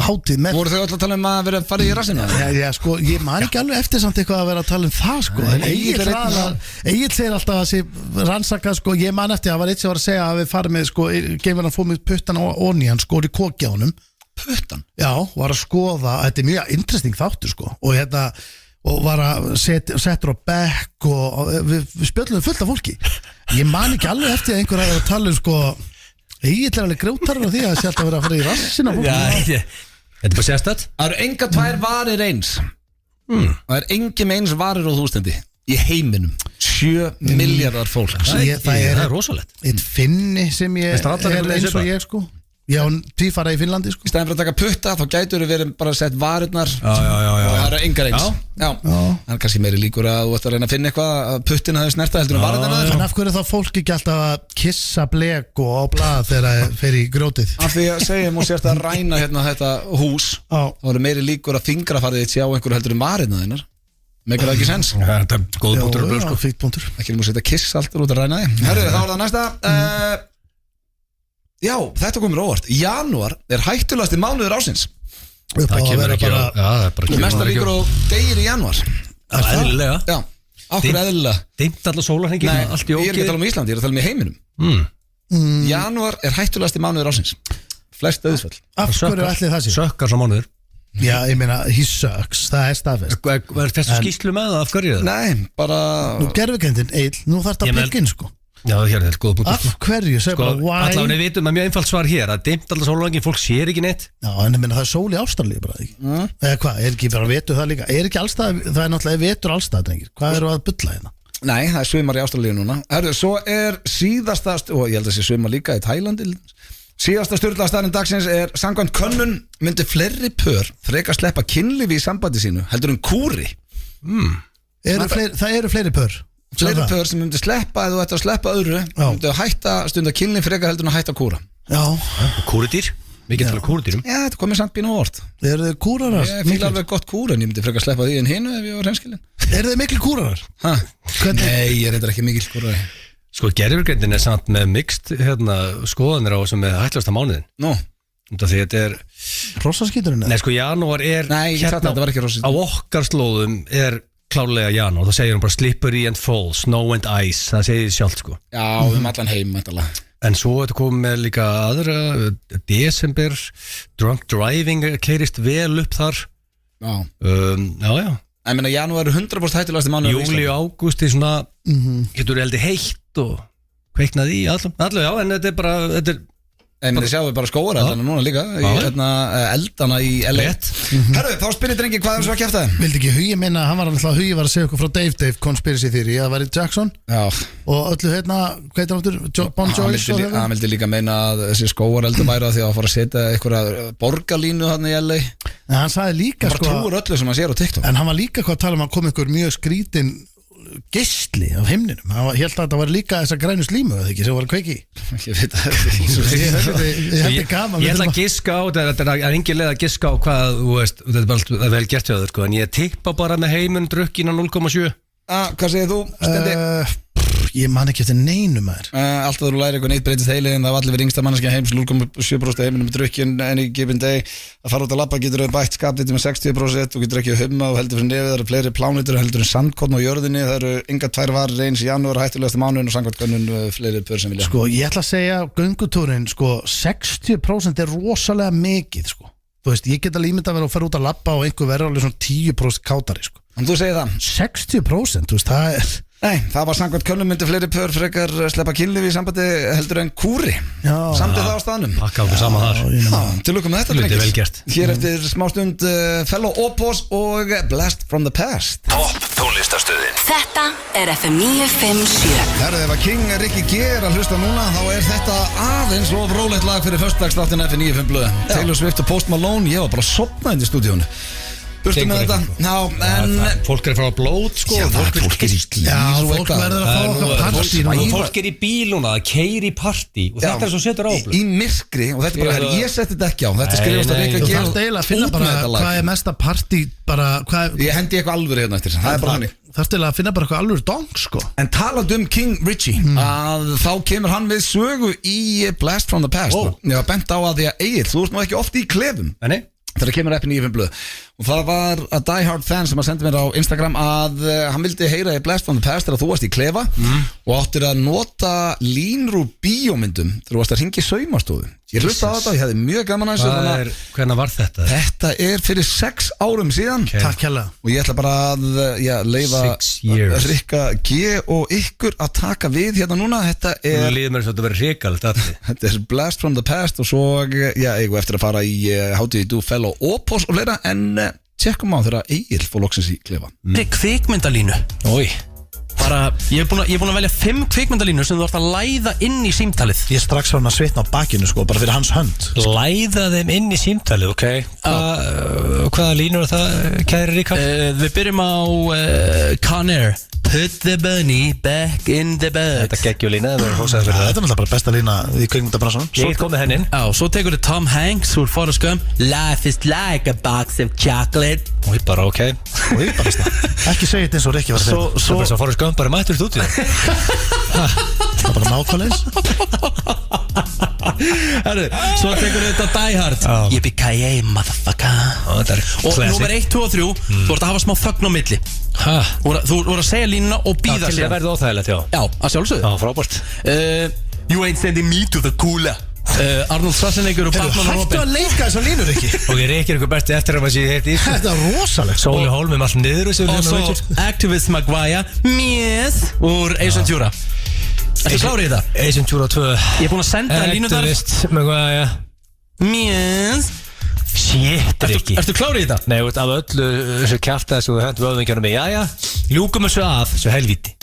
hátíð með Voru þau alltaf að tala um að vera að fara í rassina? Já, sko, ég man ekki alveg eftir samt eitthvað að vera að tala um það sko. En Egill segir alltaf að sé rannsaka sko, ég man eftir að það var eitt sem var að segja að við farum með sko, geimurinn fór með puttan á onni hann skor í kokki á honum Puttan? Já, var að skoða, þetta er mjög interesting þáttur sko og og var að setja á bekk og við spjöllum fullt af fólki ég man ekki alveg eftir að einhver að tala um sko Egill er alveg grjótarur á því að sé alltaf að vera að fara í rassin á fólki Þetta er bara sérstætt Það eru enga tvær varir eins Það er engin eins varir á þústendi í heiminum 7 miljardar fólk Það er rosalegt eitt finni sem ég Veistu allar er eru eins og svipað? ég sko ég á tvífara í Finnlandi sko Í stæðan fyrir að taka putta þá gætur við verið bara að setja varirnar Já og það eru engar eins Já. Það er kannski meiri líkur að þú ætti að reyna að finna eitthvað að puttin hafi snerta heldur en varirnar En af hverju þá fólk ekki alltaf að kissa blek og á blað þegar það fer í grjótið Af því að segjum og sérst að ræna hérna þetta hús Já. þá eru meiri líkur að fingrafarið þitt sjá einhverju heldur en varirnar þinnar Meikar það ekki sens? Þetta er góð punktur Já, sko. fínt punktur Ekki nú setja kiss alltaf út að ræna þig Herru, þá er það næsta Já, þetta komur óvart Janúar er hættulegasti mánuður ásins Upp á Það að kemur vera ekki á bara Það er bara Mestar líkur á degir í janúar Það er eðlilega Já, okkur eðlilega Dimmt allar sólarhengið Nei, Allt í ég er ekki að ógið tala um Ísland, ég er að tala um í heiminum Janúar er hættulegasti mánuður ásins Flest auðsvöld Af hverju ætli það sé? Sökkar svo mánuður Já, ég meina, he sucks, það er staðfest Er þessu skýslu með það af hverju það? Nei, bara Nú gerfugreindin, Egill, nú þarf þetta Ég að meina- blikka inn sko Já, hér er þetta góð punktur Af hverju, segja Sko, bara allavega why við vitum að mjög einfalt svar hér að dimmt allar sólarhengið, fólk sér ekki neitt Já, en ég meina, það er sól í Ástralíu bara, ekki? Eða hvað, er ekki bara vetur það líka? Er ekki allstað, það er náttúrulega vetur allstað, drengir Hvað eru að bulla hérna? Nei, það er svimar í Ástralíu núna Herru, svo er síðasta og ég held að sé svimar líka í Tælandi Síðasta styrlaðstæðin dagsins er samkvæmt könnun myndi fleiri pör freka sleppa kynlífi í sambandi sínu heldur en kúri Það eru fleiri pör Fleiri pör sem myndi sleppa eða þú ætti að sleppa öðru myndi að hætta stunda kynlíf freka heldur en að hætta kúra Já, Kúrudýr, mikið tala kúrudýrum Já, þetta komið samt bínu óvart eru þið kúrarar? Ég fíla alveg gott kúra en ég myndi freka sleppa því en hinu ef ég var hreinskilin Eru þið mikil kúrarar? Hvernig? Nei, ég er eitthvað ekki mikill kúrari Sko, gerfugreindin er samt með mixt skoðanir á sem er hættlasta mánuðin Nú, Því þetta er Rossaskíturinn? Nei, sko, janúar er Nei, ég sagði þetta var ekki rosa. á okkar slóðum er klárlega janúar. Það segir hún bara slippery and fall, snow and ice. Það segir sjálft sko. Já, allan heim En svo þetta komið með líka aðra, desember, drunk driving keyrist vel upp þar. Já. Já. Ég meina, janúar er 100% hættulegasti mánuður. Júli og ágústi svona, getur heldur heitt og kveiknað í allavega, já, en þetta er bara, En þið sjáum við bara skógareldana núna líka eldana í LA. Herru, þá spyrir drengi hvað svo að kæfta þeim. Vildi ekki Hugi minna, hann var alltaf Hugi var að segja okkur frá Dave Conspiracy Theory að það væri Jackson. Já. Og öllu hvað heitir áttur? Bon Joyce og hann vildi líka meina að þessi skógareldu væri að því að fara að setja einhverja borgarlínu hann í LA. En hann sagði líka hann bara trúur öllu sem hann sér á TikTok. En hann var líka hvað að tala að koma einhver mjög skrítin geisli af himninum. Hann held að það var líka þessa grænu slímu eða ekki sem var að kveiki. Ég veit það. Ég ætla að giska á þetta er engin leið að giska á hvað þú veist, þetta er bara vel gert hjá þér sko, en ég tippa bara með heimun drukkin á 0,7. Hvað segir þú, Stendi? Ég man ekki eftir neinu maður. Alltaf þú læri eitthvað neitt breytist heili en það var allir við yngsta manneskja heims 0,7% heiminum með drukkin any given day. Að fara út að labba getur þau bætt skapdýtti með 60%, þú getur ekki að humma og heldur fyrir nefið, það eru fleiri plánitur heldur en sandkorn á jörðinni, það eru enga 2 varir eins í janúar, hættulegasti mánuðin og samkvæmt fleiri pör sem vilja. Sko, ég ætla að segja göngutúrin, sko, 60% er rosalega mikið, sko. Þú veist, ég get alveg ímyndað að vera að fara út að labba og einhver verður alveg svona 10% kátari, sko. En þú segir það? 60%, þú veist, það er... Nei, það var samkvæmt könnum myndi fleiri pör frekar sleppa kynlífi í sambandi heldur en kúri. Samdi það á staðnum. Pakka okkur saman þar. Til lukkum með þetta drengir. Vel gert. Hér eftir smá stund Fellow Opos og Blast from the Past. Topp tónlistarstöðin. Þetta er FM 957. Herðu, ef að King Rikki G er að hlusta núna þá er þetta aðeins of rólegt lag fyrir föstudagsþáttinn FM 95 blöð. Taylor Swift og Post Malone, ég var bara sopnað inn í stúdíónu. Burtu með þetta. Já, en fólk er að fara að blót sko. Já, fólk er í slís. Já, fólk verður að fá okkar partí. Fólk er í bíluna, það keir í partí og þetta er svo setur á. Í myrkri og þetta er bara, ég setti þetta ekki á. Þetta skrifast að Rikki G. Þú þarft eiginlega að finna bara hvað er mesta partí bara, ég hendi eitthvað alvöru hérna eftir. Það er bara hannig. Þarft eiginlega að finna bara eitthvað alvöru dong sko. En talað King Richie að þá kemur hann við sögu í Blast from the Past. Ég var bent á að því að Egill, þú ert nú ekki oft í klefum. Nei. Þegar kemur FM 95 blöð og það var að Die Hard fan sem að sendi mér á Instagram að hann vildi heyra í Blast from the Past þegar þú varst í klefa og áttir að nota línur úr bíómyndum þegar þú varst að hringa í saumastofu. Ég hlusta á þetta og ég hefði mjög gaman að þessu. Hvernig var þetta? Þetta er fyrir 6 árum síðan. Takk hérlega. Og ég ætla bara að leyfa Rikka G og ykkur að taka við hérna núna. Þetta er Þú líður mér svo að þetta verið hrikalegt allir. Þetta er Blast from the Past og svo eigum eftir að fara í How do you do Fellow Opos og fleira en tjekkum á þeirra Egill fór loksins í klefa. Kvikmyndalínu. Ói. Bara, ég er búin að velja 5 kvikmyndalínur sem þú ætti að læða inn í símtalið. Ég er strax farin að svitna á bakinu sko, bara fyrir hans hönd. Læða þeim inn í símtalið, ok. Hvaða línur er það, kæri Ríkard? Við byrjum á Con Air. Put the bunny back in the bag. Þetta geggjulína, það verður hósaði fyrir það. Þetta er náttúrulega bara besta lína í kvikmyndabransanum. Ég kom með hennin. Já, svo tekur þið Tom Hanks úr Forrest Gump. Life is like a box of chocolate. Og ég bara, ok. Og ég bara stað. Ekki segja þetta eins og Rikki var að segja. Svo bara Forrest Gump bara mættur í stúdíu. Það er bara nákvæmleins. Herru, svo tekur þetta Die Hard. Yippee-ki-yay, motherfucker. Og nummer 1, 2 og 3, þú ert að hafa smá þögn á milli. Þú voru að segja línuna og býða sér. Það verði óþægilegt, já. Já, að sjálfsögðu. Já, frábært. You ain't sending me to the cooler. Arnold Schwarzenegger og Batman og Robin. Hættu að leika þessar línur ekki. Og ég reykir ykkur besti eftir að maður sé heiti í þessu. Þetta er rosalegt. Sóli Hólmum alltaf niður. Og svo Activist Maguire úr Ace Ventura. Ertu klárið í þetta? Ace Ventura 2. Ég er búin að senda það línu þar. Activist Maguire. Shit, Rikki. Ertu klárið í þetta? Nei, af öllu þessu kjaftaði sem þú höndu vöðvingjarnum í. Jæja, ljúkum þessu að, þessu helvíti.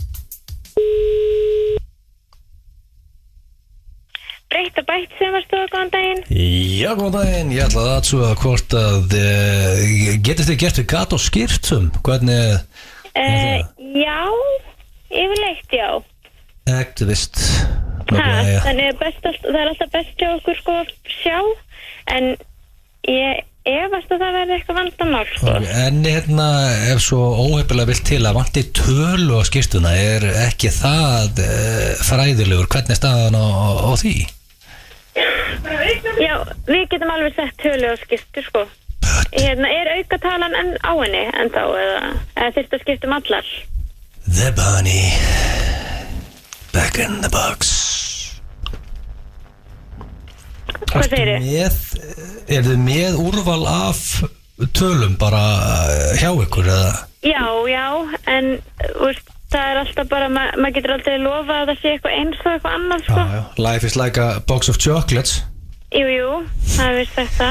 Breytt og bætt sem var stóða, góðan daginn. Já, góðan daginn, ég ætlaði að svo að hvort að getist þið gert við gat og skýrtum, hvernig Já, yfirleitt já. Activist Þannig það er alltaf best hjá okkur sko að sjá, en ég efast að það verði eitthvað vandamál sko. En hérna, ef svo óhefnilega vilt til að vanti tölu á skýrtuna, er ekki það fræðilegur, hvernig er staðan á því? Já, við getum alveg sett tölu á skýrtu sko. Er aukatalan enn á henni ennþá eða þyrfti að skipta allar? The bunny back in the box. Hvað segirðu? Er þið með úrval af tölum bara hjá ykkur eða? Já, en það er alltaf bara, maður getur aldrei lofa að það sé eitthvað eins og eitthvað annað sko. Já. Life is like a box of chocolates. Jú, það er vist þetta.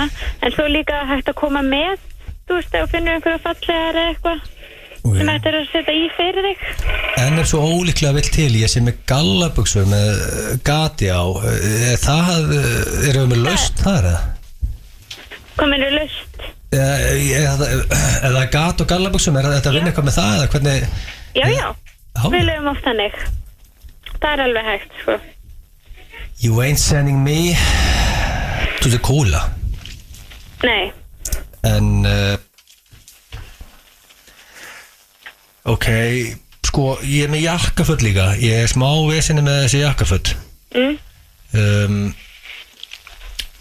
En svo líka hægt að koma með, þú veist, ef finnur einhverja fallegar eða eitthvað sem hægt að setja í fyrir þig. En er svo ólíklega vill til, ég sé með gallabuxur með gati á, erum við með laust þar eða? Hvað meinarðu laust? Eða gat og gallabuxum, er þetta að vinna eitthvað með það eða hvernig? Já, við lögum oft þannig. Það er alveg hægt, sko. You ain't sending me to the cola. Nei. En ok, sko, ég er með jakkaföld líka. Ég er smá vesinni með þessi jakkaföld.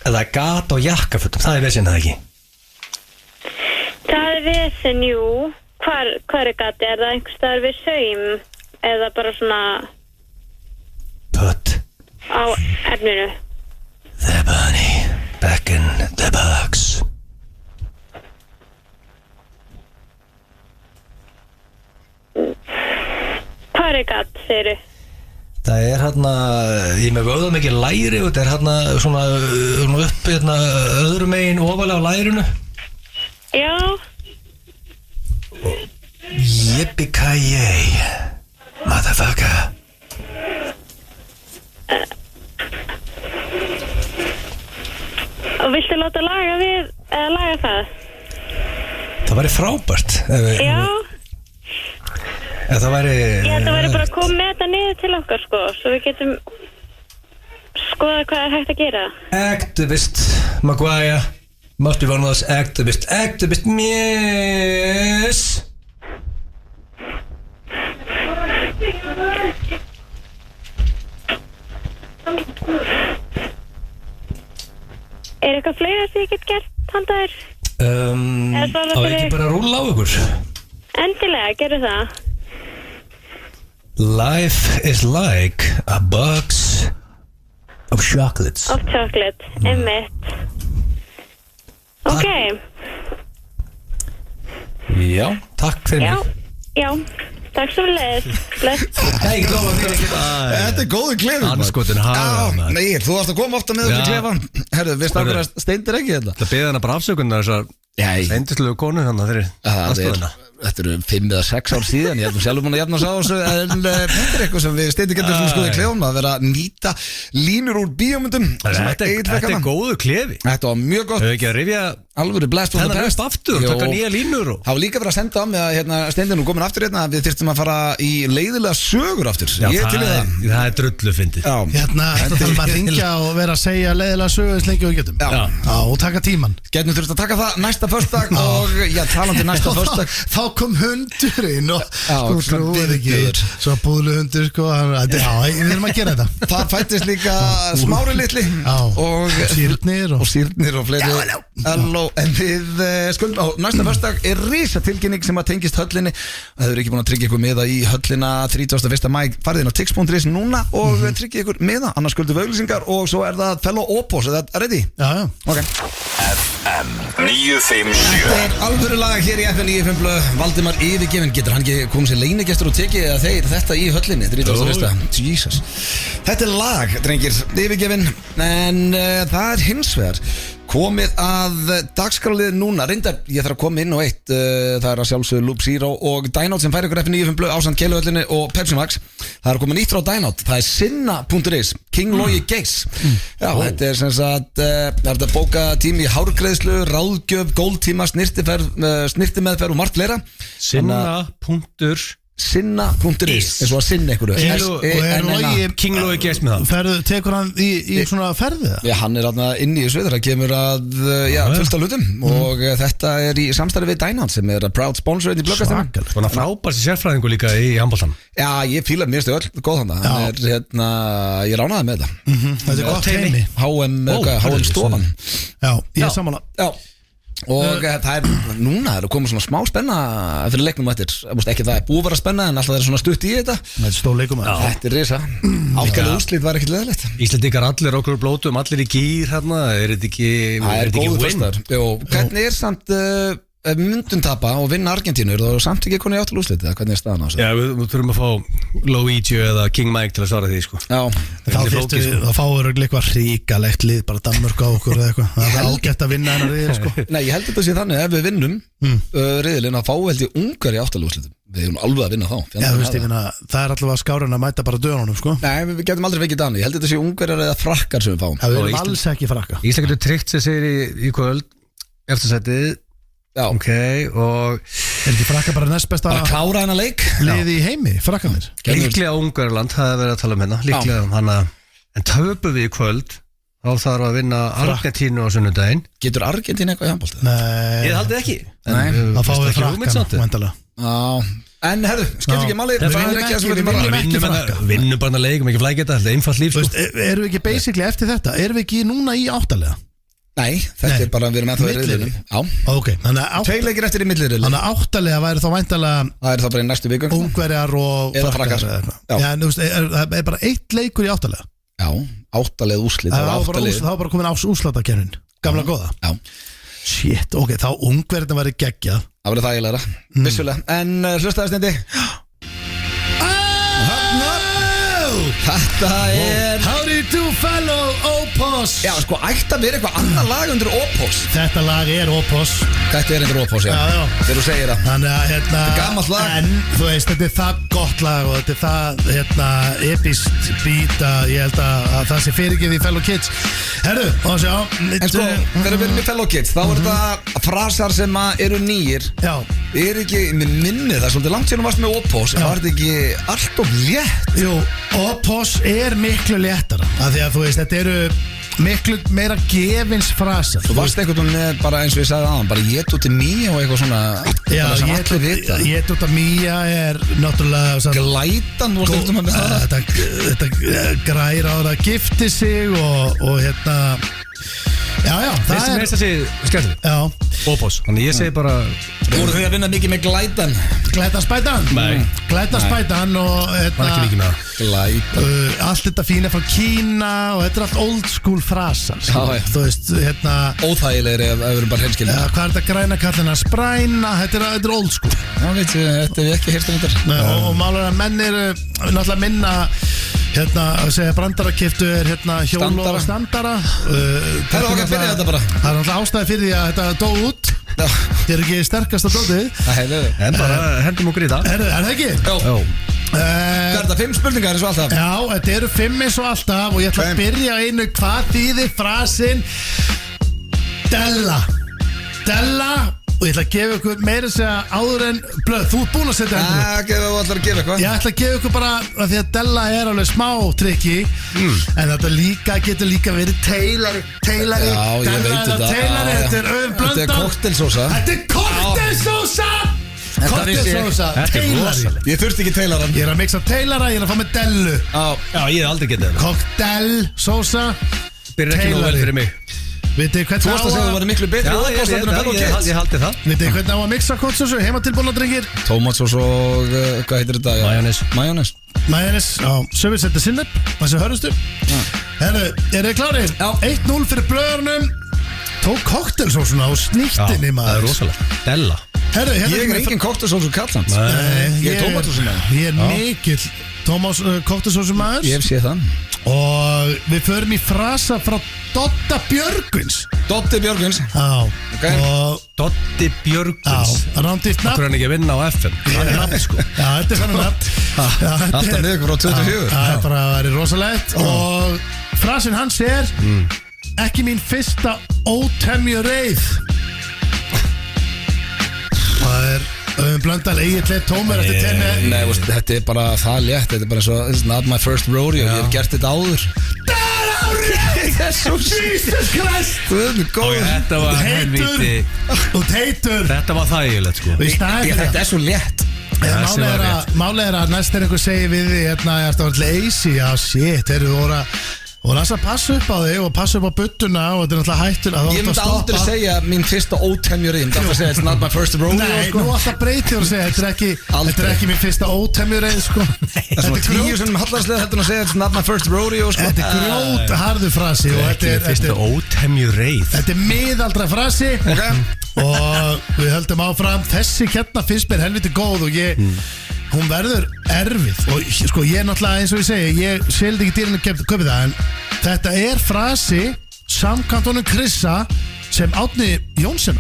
Eða gat á jakkaföldum, það er vesin það ekki? Það er vesin, jú. Hvar er gati? Er það einhvers staðar við saum? Eða bara svona Pött á efninu? The bunny back in the box. Hvar er gat, segirðu? Það er hérna, ég með vöða mikið læri og þetta er hérna svona upp hérna öðru megin ofalega á lærinu. Já. Yippee-ki-yay, motherfucker. Og viltu láta laga það? Það væri frábært. Já. Það væri... Ég held að væri bara að koma með þetta niður til okkar sko, svo við getum skoða hvað er hægt að gera. Activist Maguire must be one of those activist miss. Er eitthvað fleira sem ég get gert handa þér? Á ekki bara að rúlla á ykkur? Endilega, gerðu það. Life is like a box of chocolates. Of chocolate, einmitt. Ok. Já, takk fyrir mig. Já, takk svo leiðis. Þetta er góður klefi. Anskotin hafa. Nei, þú varst að koma ofta með þetta klefa. Herðu, við stákur að steindir ekki þetta. Það beði hana bara afsökunar þessar eindislegu konu þannig fyrir aðstofuna. Þetta eru 5 eða 6 ár síðan. Ég held sjálfur múin að jafna sá þessu. En þetta er eitthvað sem við steindir getum sem skoðið klefum, að vera að nýta línur úr bíómyndum. Þetta er góður klefi. Þetta var mjög gott. Hefur ekki að rifja alvöru blast from the past aftur, taka nýja línur Það var líka verið að senda á mig að Steindin nú komin aftur hérna, við þyrftum að fara í leiðilega sögur aftur. Ég til í það. Það er drullu fyndið. Hérna, þetta er bara að ringja og vera að segja leiðilega sögur eins lengi og við getum. Já, og taka tíman. Getum þurft að taka það næsta föstudag og talandi næsta föstudag. Þá kom hundurinn og sko trúið ekki. Svo búðlu hundur sko. Já, við erum að gera þetta. Það fættist líka Smári litli og Sýrnir og fleiri. En við skuldum á næsta föstudag er risa tilkynning sem að tengist höllinni. Það hefur ekki búin að tryggja ykkur miða í höllina 31. maí. Farið inn á tix.is núna og tryggja ykkur miða. Annars skuldum við auglýsingar og svo er það Fellow Opos. Er það ready? Já. Ok. FM 957. Þetta er alvöru lag hér í FM 957. Valdimar yfirgefinn. Getur hann ekki komið sér leinigestur og tekið eða þeir þetta í höllinni 31. Jesus. Þetta er lag, drengir, yfirgefinn. En það er hins vegar komið að dagskrálið núna. Reyndar, ég þarf að koma inn á eitt. Það er að sjálfsögðu Loop Zero og Dynout sem færi ykkur F95 ásamt Keiluhöllinni og Pepsi Max. Það er að koma nýtt frá Dynout. Það er sinna.is King Logi Geis. Já, þetta er sem sagt það er að bóka tími í hárgreiðslu, ráðgjöf, góltíma, snirtimeðferð og margt fleira. Sinna.is eins og að sinna einhverju. King Logi Geis með það. Tekur hann í svona ferði? Já, hann er inn í þessu. Það kemur að fullt af hlutum og þetta er í samstarfi við Dynout sem er að proud sponsor í blöggastinu. Svona frábært sér líka í handboltan. Já, ég fíla mér stu öll góð hann. Ég ránaði með það. Þetta er gott heimi. HM stofan. Já, ég er sammála. Já. Og það er, núna er að koma svona smá spenna fyrir leiknum eftir, ekki það er búið að vera spenna en alltaf það er svona stutt í þetta. Þetta er stór leikum að Þetta er risa, ákveðlega úrslit var ekkert leðilegt. Íslendingar allir okkur blótum, allir í gýr hérna, er þetta ekki Það er góðu win? fyrstar. Hvernig er samt myndun tapa og vinna Argentínur og samt ekki koni áttal úrslit, hvernig er staðan á þessu? Já, við þurfum að fá Luigi eða King Mike til að svara því sko. Já, þá fáur eitthvað ríkalegt lið, bara Danmörk á okkur eða eitthvað. Það er ágætt að vinna hennar riðil sko. Nei, ég held þetta sé þannig ef við vinnum riðilinn að fá held ég Ungverja í áttal úrslitum. Við erum alveg að vinna þá. Já, þú veist, ég finna, það er allavega skárin að mæta bara döðunum sko. Nei, við getum aldrei fengið Dani. Ég held þetta sé Ungverjar eða Frakkar sem við fáum. Já, við erum alls ekki Frakka. Ísland getur tryggt sér sigri í kvöld eftir sætið. Já. Ok, og Er ekki Frakka bara næst besta Bara klára hennar leik. liði í heimi, Frakkanir? líklega Ungverjaland, það er verið að tala um hérna líklega hana, en töpum við í kvöld þá þarf að vinna Argentínu á sunnudaginn. Getur Argentín eitthvað í handbolta? Nei, Ég haldið ekki. Nei, þá fáum við Frakkan, væntanlega. Já, en herru, skemmt ekki máli. Við Það er vinnum ekki það sem ekki, við við bara vinnum Vinnum vinnum bara leikum, ekki flækja þetta, þetta er einfalt líf Þú sko. veist, erum við ekki basically eftir þetta? Erum við ekki núna í áttalega? Nei, þetta er bara, við erum ennþá í Milliriðli. riðlinum. Já, Ok, þannig tveir leikir eftir í milliriðlinum. að áttalega væri þá væntanlega Það er þá bara í næstu viku. Ungverjar og Eða Frakkar. eða eitthvað. Já. Já, en þú veist, það er bara eitt leikur í áttalega. Já, áttaleð úrslit. Það Það var er bara áttalið. þá var bara komin ás úrslatakernin. Gamla góða. Já, Shit, ok, þá Ungverjarna væri geggjað. það verður þægilegra, vissulega. En hlustaðu Steindi. Þetta er... How do you do fellow Opos? Já, sko, ætti að vera eitthvað annað lag undir Opos. Þetta lag er Opos. Þetta er undir Opos, já. Já. Þegar þú segir það. Þannig að hérna er gamalt lag. En þú veist, þetta er það gott lag og þetta er það epist beat að ég held að það sé fyrirgefið í fellow kids. Herru, og sjá En sko, þegar við erum í Fellow Kids, þá er þetta frasar sem eru nýjir. Já, Er ekki, mér minni það, svolítið langt síðan þú varst með Opos. Var þetta ekki allt of létt? jú, Opos er miklu léttara af því að þú veist, þetta eru miklu meira gefins frasar. Þú varst einhvern veginn bara eins og ég sagði aðan, bara ég út í mýja og eitthvað svona, Já, bara sem allir vita. ég út af Mía er náttúrulega Glætan, þú varst einhvern veginn með það. Þetta græra á það gifti sig og hérna já, það Fyrst er með þessi skemmtileg já, Opos, þannig ég segi bara Voru þau að vinna mikið með glætan? glætaspætan Nei. Glætaspætan og var ekki hérna mikið með það. Glætan. allt þetta fína frá Kína og þetta er allt old school frasar Já, já. þú veist, hérna Óþægilegri ef við erum bara hreinskilin. hvað er þetta græna kallina spræna, þetta er old school. Já, veit ég, þetta er ekki hérst um þetta. Nei, og málar að menn eru náttúrulega minna hérna að segja brandarakiftu er hérna hjólu og standara Það er okkar að byrja þetta bara. það er náttúrulega ástæði fyrir því að þetta dó út Já, þetta er ekki sterkasta dótið það hefur við. En bara hendum okkur í það. er það ekki? Já, hvað er þetta? 5 spurningar eins og alltaf? Já, þetta eru 5 eins og alltaf og ég ætla að Ok. byrja á einu hvað þýðir frasin Della og ég ætla að gefa ykkur meira að segja áður en blöð, þú ert búin að setja hendur upp. Ekki, þú ætlar að gefa eitthvað. Ég ætla að gefa ykkur bara að því að Della er alveg smá trikki en þetta getur líka verið teilari Já, ég veit þetta. teilari, Já, já. þetta er Þetta er blöndan koktelsósa. Þetta er koktelsósa Koktelsósa, Þetta er teilari rosalegt. Ég þurfti ekki teilaran. Ég er að mixa teilara, ég er að fá með Dellu Já, ég hef aldrei getið þetta. Koktelsósa Byrjar ekki nóg vel fyrir mig. Vitið Þú varst að segja að það var miklu betri Já, Opos heldur en Fellow Kids. ég haldi það. Vitið hvernig á að mixa koktelsósu, heimatilbúna drengir Tómatsós og, hvað heitir þetta? Majónes. Majónes. Majónes, já, söfið setja sinnep það sem hörðustu Herru, er þið klárið? Já. 1-0 fyrir blöðurnum tók koktelsósuna og Já, snýttinni það er maður rosalega. Della. Herru, hérna Ég er með engin koktelsósu kallant. Nei. Ég er tómatsósuna. Ég er mikill Tómas koktelsósu maður Ég hef séð það. og við förum í frasa frá Dodda Björgvins Dotti Björgvins. Já, Ok. og Dotti Björgvins. rándýrt Akkur nafn hann ekki að vinna á FM. Það er nafn sko. Já, þetta er þannig nafn Já, þetta Alltaf er- niður frá 24. Það er bara að vera rosalegt og frasin hans er ekki mín fyrsta ótemju reið það er Blöndal Egil Tómur eftir tenni Nei, veist, þetta er bara það létt. Þetta er bara svo, it's not my first rodeo. Ég hef gert þetta áður. Jesus Christ Guð minn góður. Þetta var Heitur helviti. og teitur Þetta var þægilegt sko. Í staðinn fyrir Þetta er svo létt. Þessi var Málið er að næst er einhver segir við því hérna, ég ert að vera lazy, já shit, þeir eru voru Og það að passa upp á þig og passa upp á buttuna og þetta er náttúrulega hættur að Ég myndi aldrei segja mín fyrsta ótemjurinn Það er að segja, it's not my first rodeo Nei, sko. nú alltaf breytir að segja Þetta er ekki mín fyrsta ótemjurinn sko. Það er svona 10 sem hallarslega heldur að segja it's not my first rodeo sko. Þetta er grjót harður frasi og Fyrsta ótemjureið Þetta er miðaldra frasi Og við höldum áfram Þessi hérna finnst mér helviti góð og hún verður erfið og sko ég er náttúrulega eins og ég segi ég seldi ekki dýrinu köpið það en þetta er frasi samkvæmt honum Krissa sem Árni Jónsson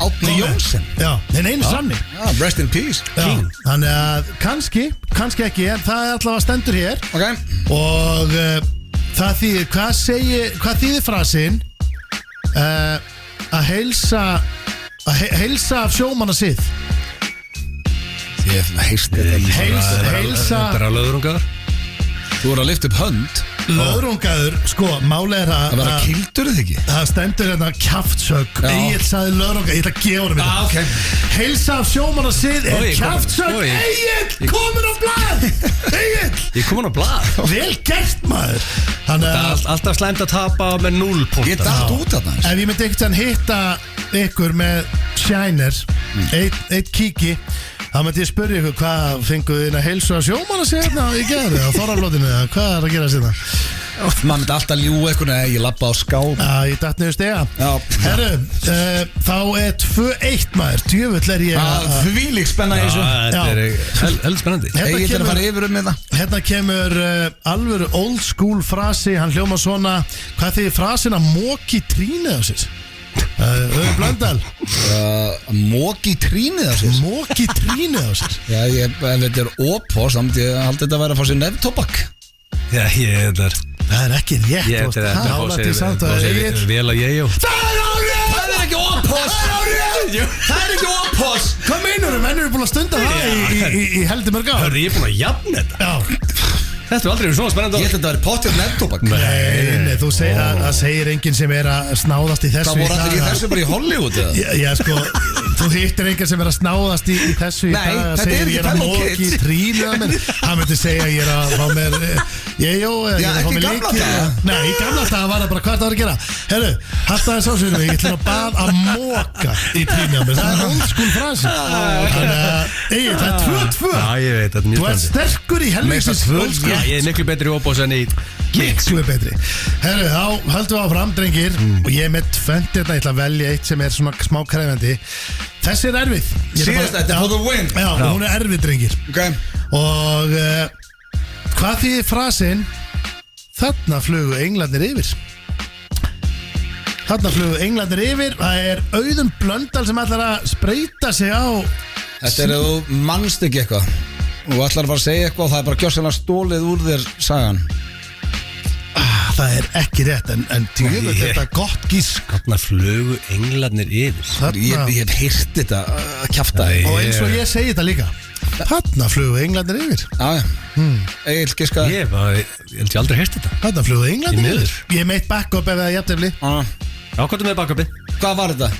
Árni Jónsson Já, þinn einu sanni Rest in peace Já, þannig að kannski ekki en það er allavega stendur hér okay. og það þýðir hvað þýðir frasin að heilsa af sjómanna sið Ég heist þetta Heilsa Þetta er að löðrungar Þú voru að lyfta upp hönd Löðrungaður, sko, máli er Það var að kildur þig ekki það stendur hérna kjaftsögg Egil sagði löðrungaður, ég ætla að gefa honum þetta okay. Heilsa af sjómanna sið er Oj, kjaftsögg oj. Egil, komin á blað Egil, Ég kom hann á blað vel gert maður Þannig Það er alltaf slæmt að tapa með 0 punktar Ég dætt út af það ef ég myndi ekkert hitta ykkur með Shiner eitt kíki þá myndi ég spyrja ykkur hvað fenguð þín að heilsu að sjómanna sig hérna í gerði á Þorralótinu eða hvað er að gera sérna Maður myndi alltaf ljúga eitthvað Nei, ég labba á skáp ég datt niður stiga Já. Herru, þá er 2-1 maður djöfull er ég Þvílík spenna í þessu Þetta er held spennandi Ég er að fara yfir þetta Hérna kemur alvöru old school frasi hann hljóma svona hvað þið frasin að móki trínið á sér Öður Blöndal Móki trínið á sér Móki trínið á sér Já, ef þetta er ópós þá myndi ég haldi þetta að vera að fá sér nefntobak Já, þetta er Það er ekki rétt Ég þú er veist, nálægt í samtali, Egill. vel að ég Það er árið Það er ekki ópós Það er ekki ópós Hvað meinurum? Menn eru búin að stunda það í heldur mörg ár Hörðu, ég er búin að jafna þetta Já Þetta er aldrei verið svona spennandi Ég held að þetta væri pottið nefntobak Nei, þú segir það segir enginn sem er að snáðast í þessu Það voru allir í þessu bara í Hollywood eða? Já, sko, þú hittir enginn sem er að snáðast í þessu í Nei, dag þetta segir er ég er að ekki Fellow móki Kids. trínu að mér Hann myndi segja ég er að fá mér ég er að fá ekki mér gamla leiki daga. Nei, í gamla daga var það bara hvað það var að gera Herru, halda þess ásynum ég ætla að bað að móka í trínu að mér Það er old school frasi Þannig að, Egill, það er 2-2 Já, ég veit, þetta er mjög Þú ert spennandi sterkur í helvítis old school Já, ég er miklu betri óbós en í Miklu betri Herru, þá höldum við áfram, drengir Og ég er með tvönd þetta, ég ætla að velja eitt sem er svona smá krefjandi Þessi er erfið Ég ætla Síðast þetta for the win Já, hún er erfið, drengir okay. Og hvað þýðir frasin Þarna flugu englarnir yfir Þarna flugu englarnir yfir Það er Auðun Blöndal sem ætlar að spreita sig á Þetta er ef þú mannst ekki eitthvað og ætlar að fara að segja eitthvað og það er bara gjörsanlega stólið úr þér sagan Það er ekki rétt En djöfull, þetta er gott gísk Þarna flugu englarnir yfir Ég hef heyrt þetta að kjafta Og eins og ég segi þetta líka Þarna flugu englarnir yfir Já, Egil giska Ég held ég aldrei heyrst þetta Þarna flugu Í englarnir miður. yfir Ég meitt backup ef það er jafntefli Ákvæmdu með bakuppi Hvað var þetta?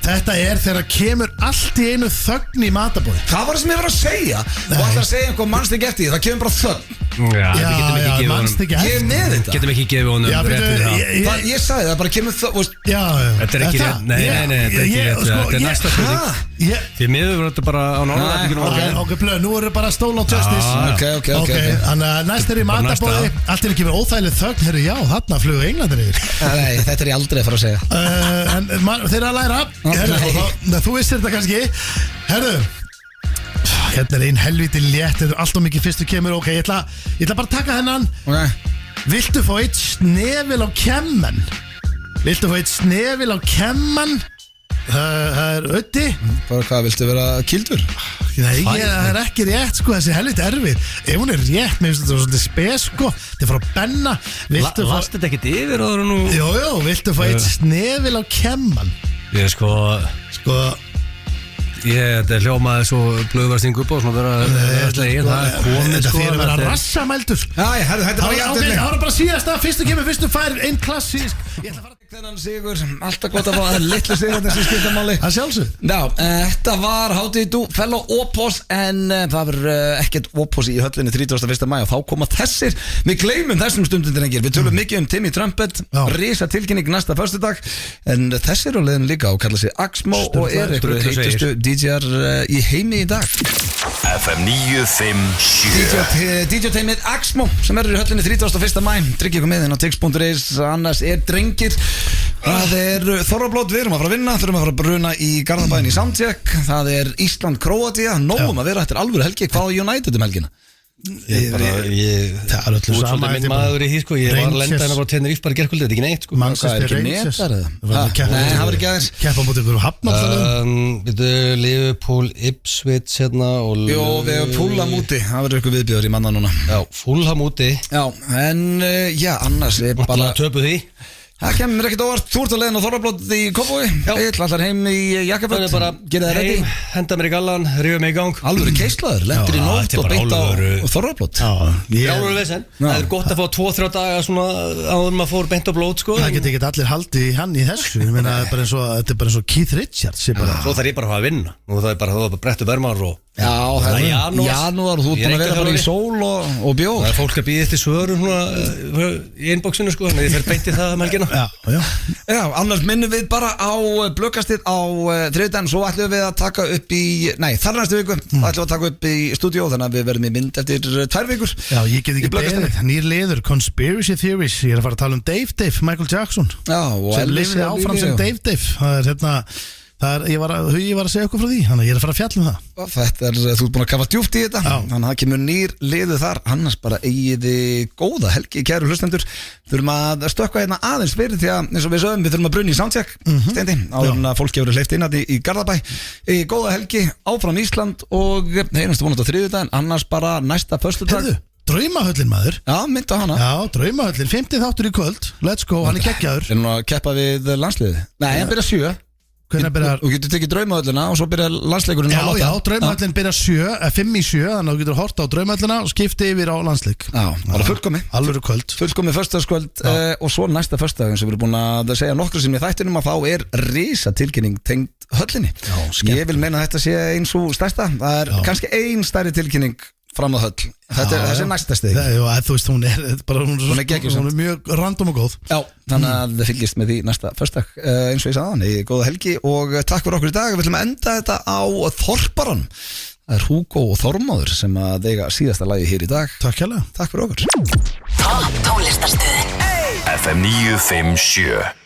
Þetta er þegar kemur allt í einu þögn í matabóði Það var það sem ég var að segja og ætlar að segja eitthvað mannst ekki eftir því það kemur bara þögn Já, við getum ekki gefið mannst honum ekki Ég er eftir með þetta Getum ekki gefið honum Já, rétt byrju, fyrir það Ég sagði það bara kemur þögn Já, Þetta er ekki rétt, nei, þetta er ekki rétt Þetta er næsta spurning Því miður var þetta bara á norðan Ok, blöð, nú eru bara stól á justice Ok. Þannig að næst er í matabóði Allt er ekki verið óþægileg þögn Herru, já, þarna flugu englandir yfir Nei, þetta er ég aldrei að fara að segja En þeir eru að læra Herru, þú vissir þetta kannski Herru Hérna er ein helviti létt Þetta er alltaf mikið fyrstu kemur Ok, ég ætla bara að taka hennan Viltu fá eitt snefil á kemman? Viltu fá eitt snefil á kemman? Það er ötti Bara hvað, viltu vera kildur? Nei, það er ekki rétt sko Þessi helviti erfið Ef hún er rétt, mér finnst þetta svolítið spes sko Þetta er frá Benna Last þetta ekkert yfir og það eru nú Jó, viltu fá eitt snefil á kemman? Ég sko Þetta hljómaði svo blöðvarstingu upp og svona vera slegin Það er komið Þetta sko fyrir að vera rassamældur Já, þetta er bara Það er bara síðast að fyrstu kemur, fyrstu fær einn klassísk Ég ætla að fara Þennan sigur, alltaf gott að fá að litlu sigur þessi skiptamáli. að sjálfsög. Já, þetta var Hátíð Dú Fellow Opos en það verður ekkert Opos í höllinni 31. maí og þá koma þessir. Við gleymum þessum stundum drengir. Við tölum mikið Timmy Trumpet, risa tilkynning næsta föstudag en þessir á leiðin líka og kalla sig Axmo og einhverju heitustu DJ-ar í heimi í dag. FM 957 DJ-teimið Axmo sem verður í höllinni 31. maí. Tryggja ykkur með inn á tix.is, annars drengir. Það Þorrablót, við erum að fara að vinna. Þurfum að fara að bruna í Garðabæinn í Soundcheck. Það Ísland-Króatía. Nóum að vera eftir alvöru helgi. Hvað á United helgina? Það er öllu Þú ert sama svolítið minn maður í því sko. Ég var að lenda hennar bara Tenerife bara gerkvöldi. Þetta er ekki neitt sko. Manchester Rangers Nei, það var ekki aðeins. Keppa mútið ykkur hafnaftalum Liverpool, Ipswich hérna og Jó, við hefum Fulham úti. Það verður ykkur viðbjóður í manna núna. Já, Fulham úti. Já, en annars bara töpu því. Það kemur mér ekkert óvart. Þú ert að leiðin á Þorrablót í Kópavogi. Egill allar heim í jakkaföt. Gera það ready. Henda mér í gallan, rífa mig í gang. Alvöru keislaður, lendir í nótt og beint á Þorrablót. Alvöru vesen. Það er gott að fá 2-3 daga svona áður maður fór beint á blót sko. Það geti ekki allir haldið hann í þessu. Ég meina, þetta er bara eins og Keith Richards. Svo þarf ég bara að vinna. Nú það er bara að brettu vermar og Já, það er janúar og þú ert búin að vera bara í sól og bjór. Það er fólk að býða eftir svörum í inboxinu sko, þannig að ég fer beint í það helgina. Já, annars minnum við bara á blökkastið á þriðdæn, svo ætlum við að taka upp í, þar næstu viku, ætlum við að taka upp í stúdíó, þannig að við verðum í mynd eftir 2 vikur. Já, ég get ekki beðið, nýr liður, Conspiracy Theories, ég er að fara að tala um Dave, Michael Jackson. Já, og sem lifið áfram sem Dave, það er ég var að segja okkur frá því, þannig að ég er að fara að fjalla um það. Þetta þú ert búin að kafa djúpt í þetta. Þannig að það kemur nýr liðu þar. Annars bara eigiði góða helgi, kæru hlustendur. Þurfum að stökkva hérna aðeins fyrir því að eins og við sögum, við þurfum að brunni í Soundcheck Steindi, áður en að fólk gefur hleypt inn í Garðabæ. Góða helgi, áfram Ísland og heyrumst vonandi á þriðjudaginn, annars bara næsta föstudag. Draumahöllin maður. Já, mynda hana. Já, Draumahöllin, 50 þáttur í kvöld. Let's go, hann er geggjaður. Er nú að keppa við landsliðið? Nei, hann byrjar 7. Hvernig byrjar? Þú getur tekið Draumahöllina og svo byrjar landsleikurinn á 8. Já, Draumahöllin byrjar 5 í 7, þannig að þú getur hort á Draumahöllina og skipti yfir á landsleik. Já, bara fullkomi. Alvöru kvöld. Fullkomi föstudagskvöld og svo næsta föstudag eins og við erum búin að segja nokkru sem í þættinum að þá risa tilkynning tengd höllinni. Ég vil meina að þetta sé eins og stærsta. Það kannski ein stærri tilkynning fram á höll. Þessi næsta stig. Þú veist, hún er mjög random og góð. Já, þannig að þið fylgist með því næsta föstudag eins og ég sagði þannig, góða helgi og takk fyrir okkur í dag. Við ætlum að enda þetta á Þorparan. Það er Hugo og Þormóður sem að eiga síðasta lagi hér í dag. Takk hérlega. Takk fyrir okkur. Topp tónlistarstöðin FM 957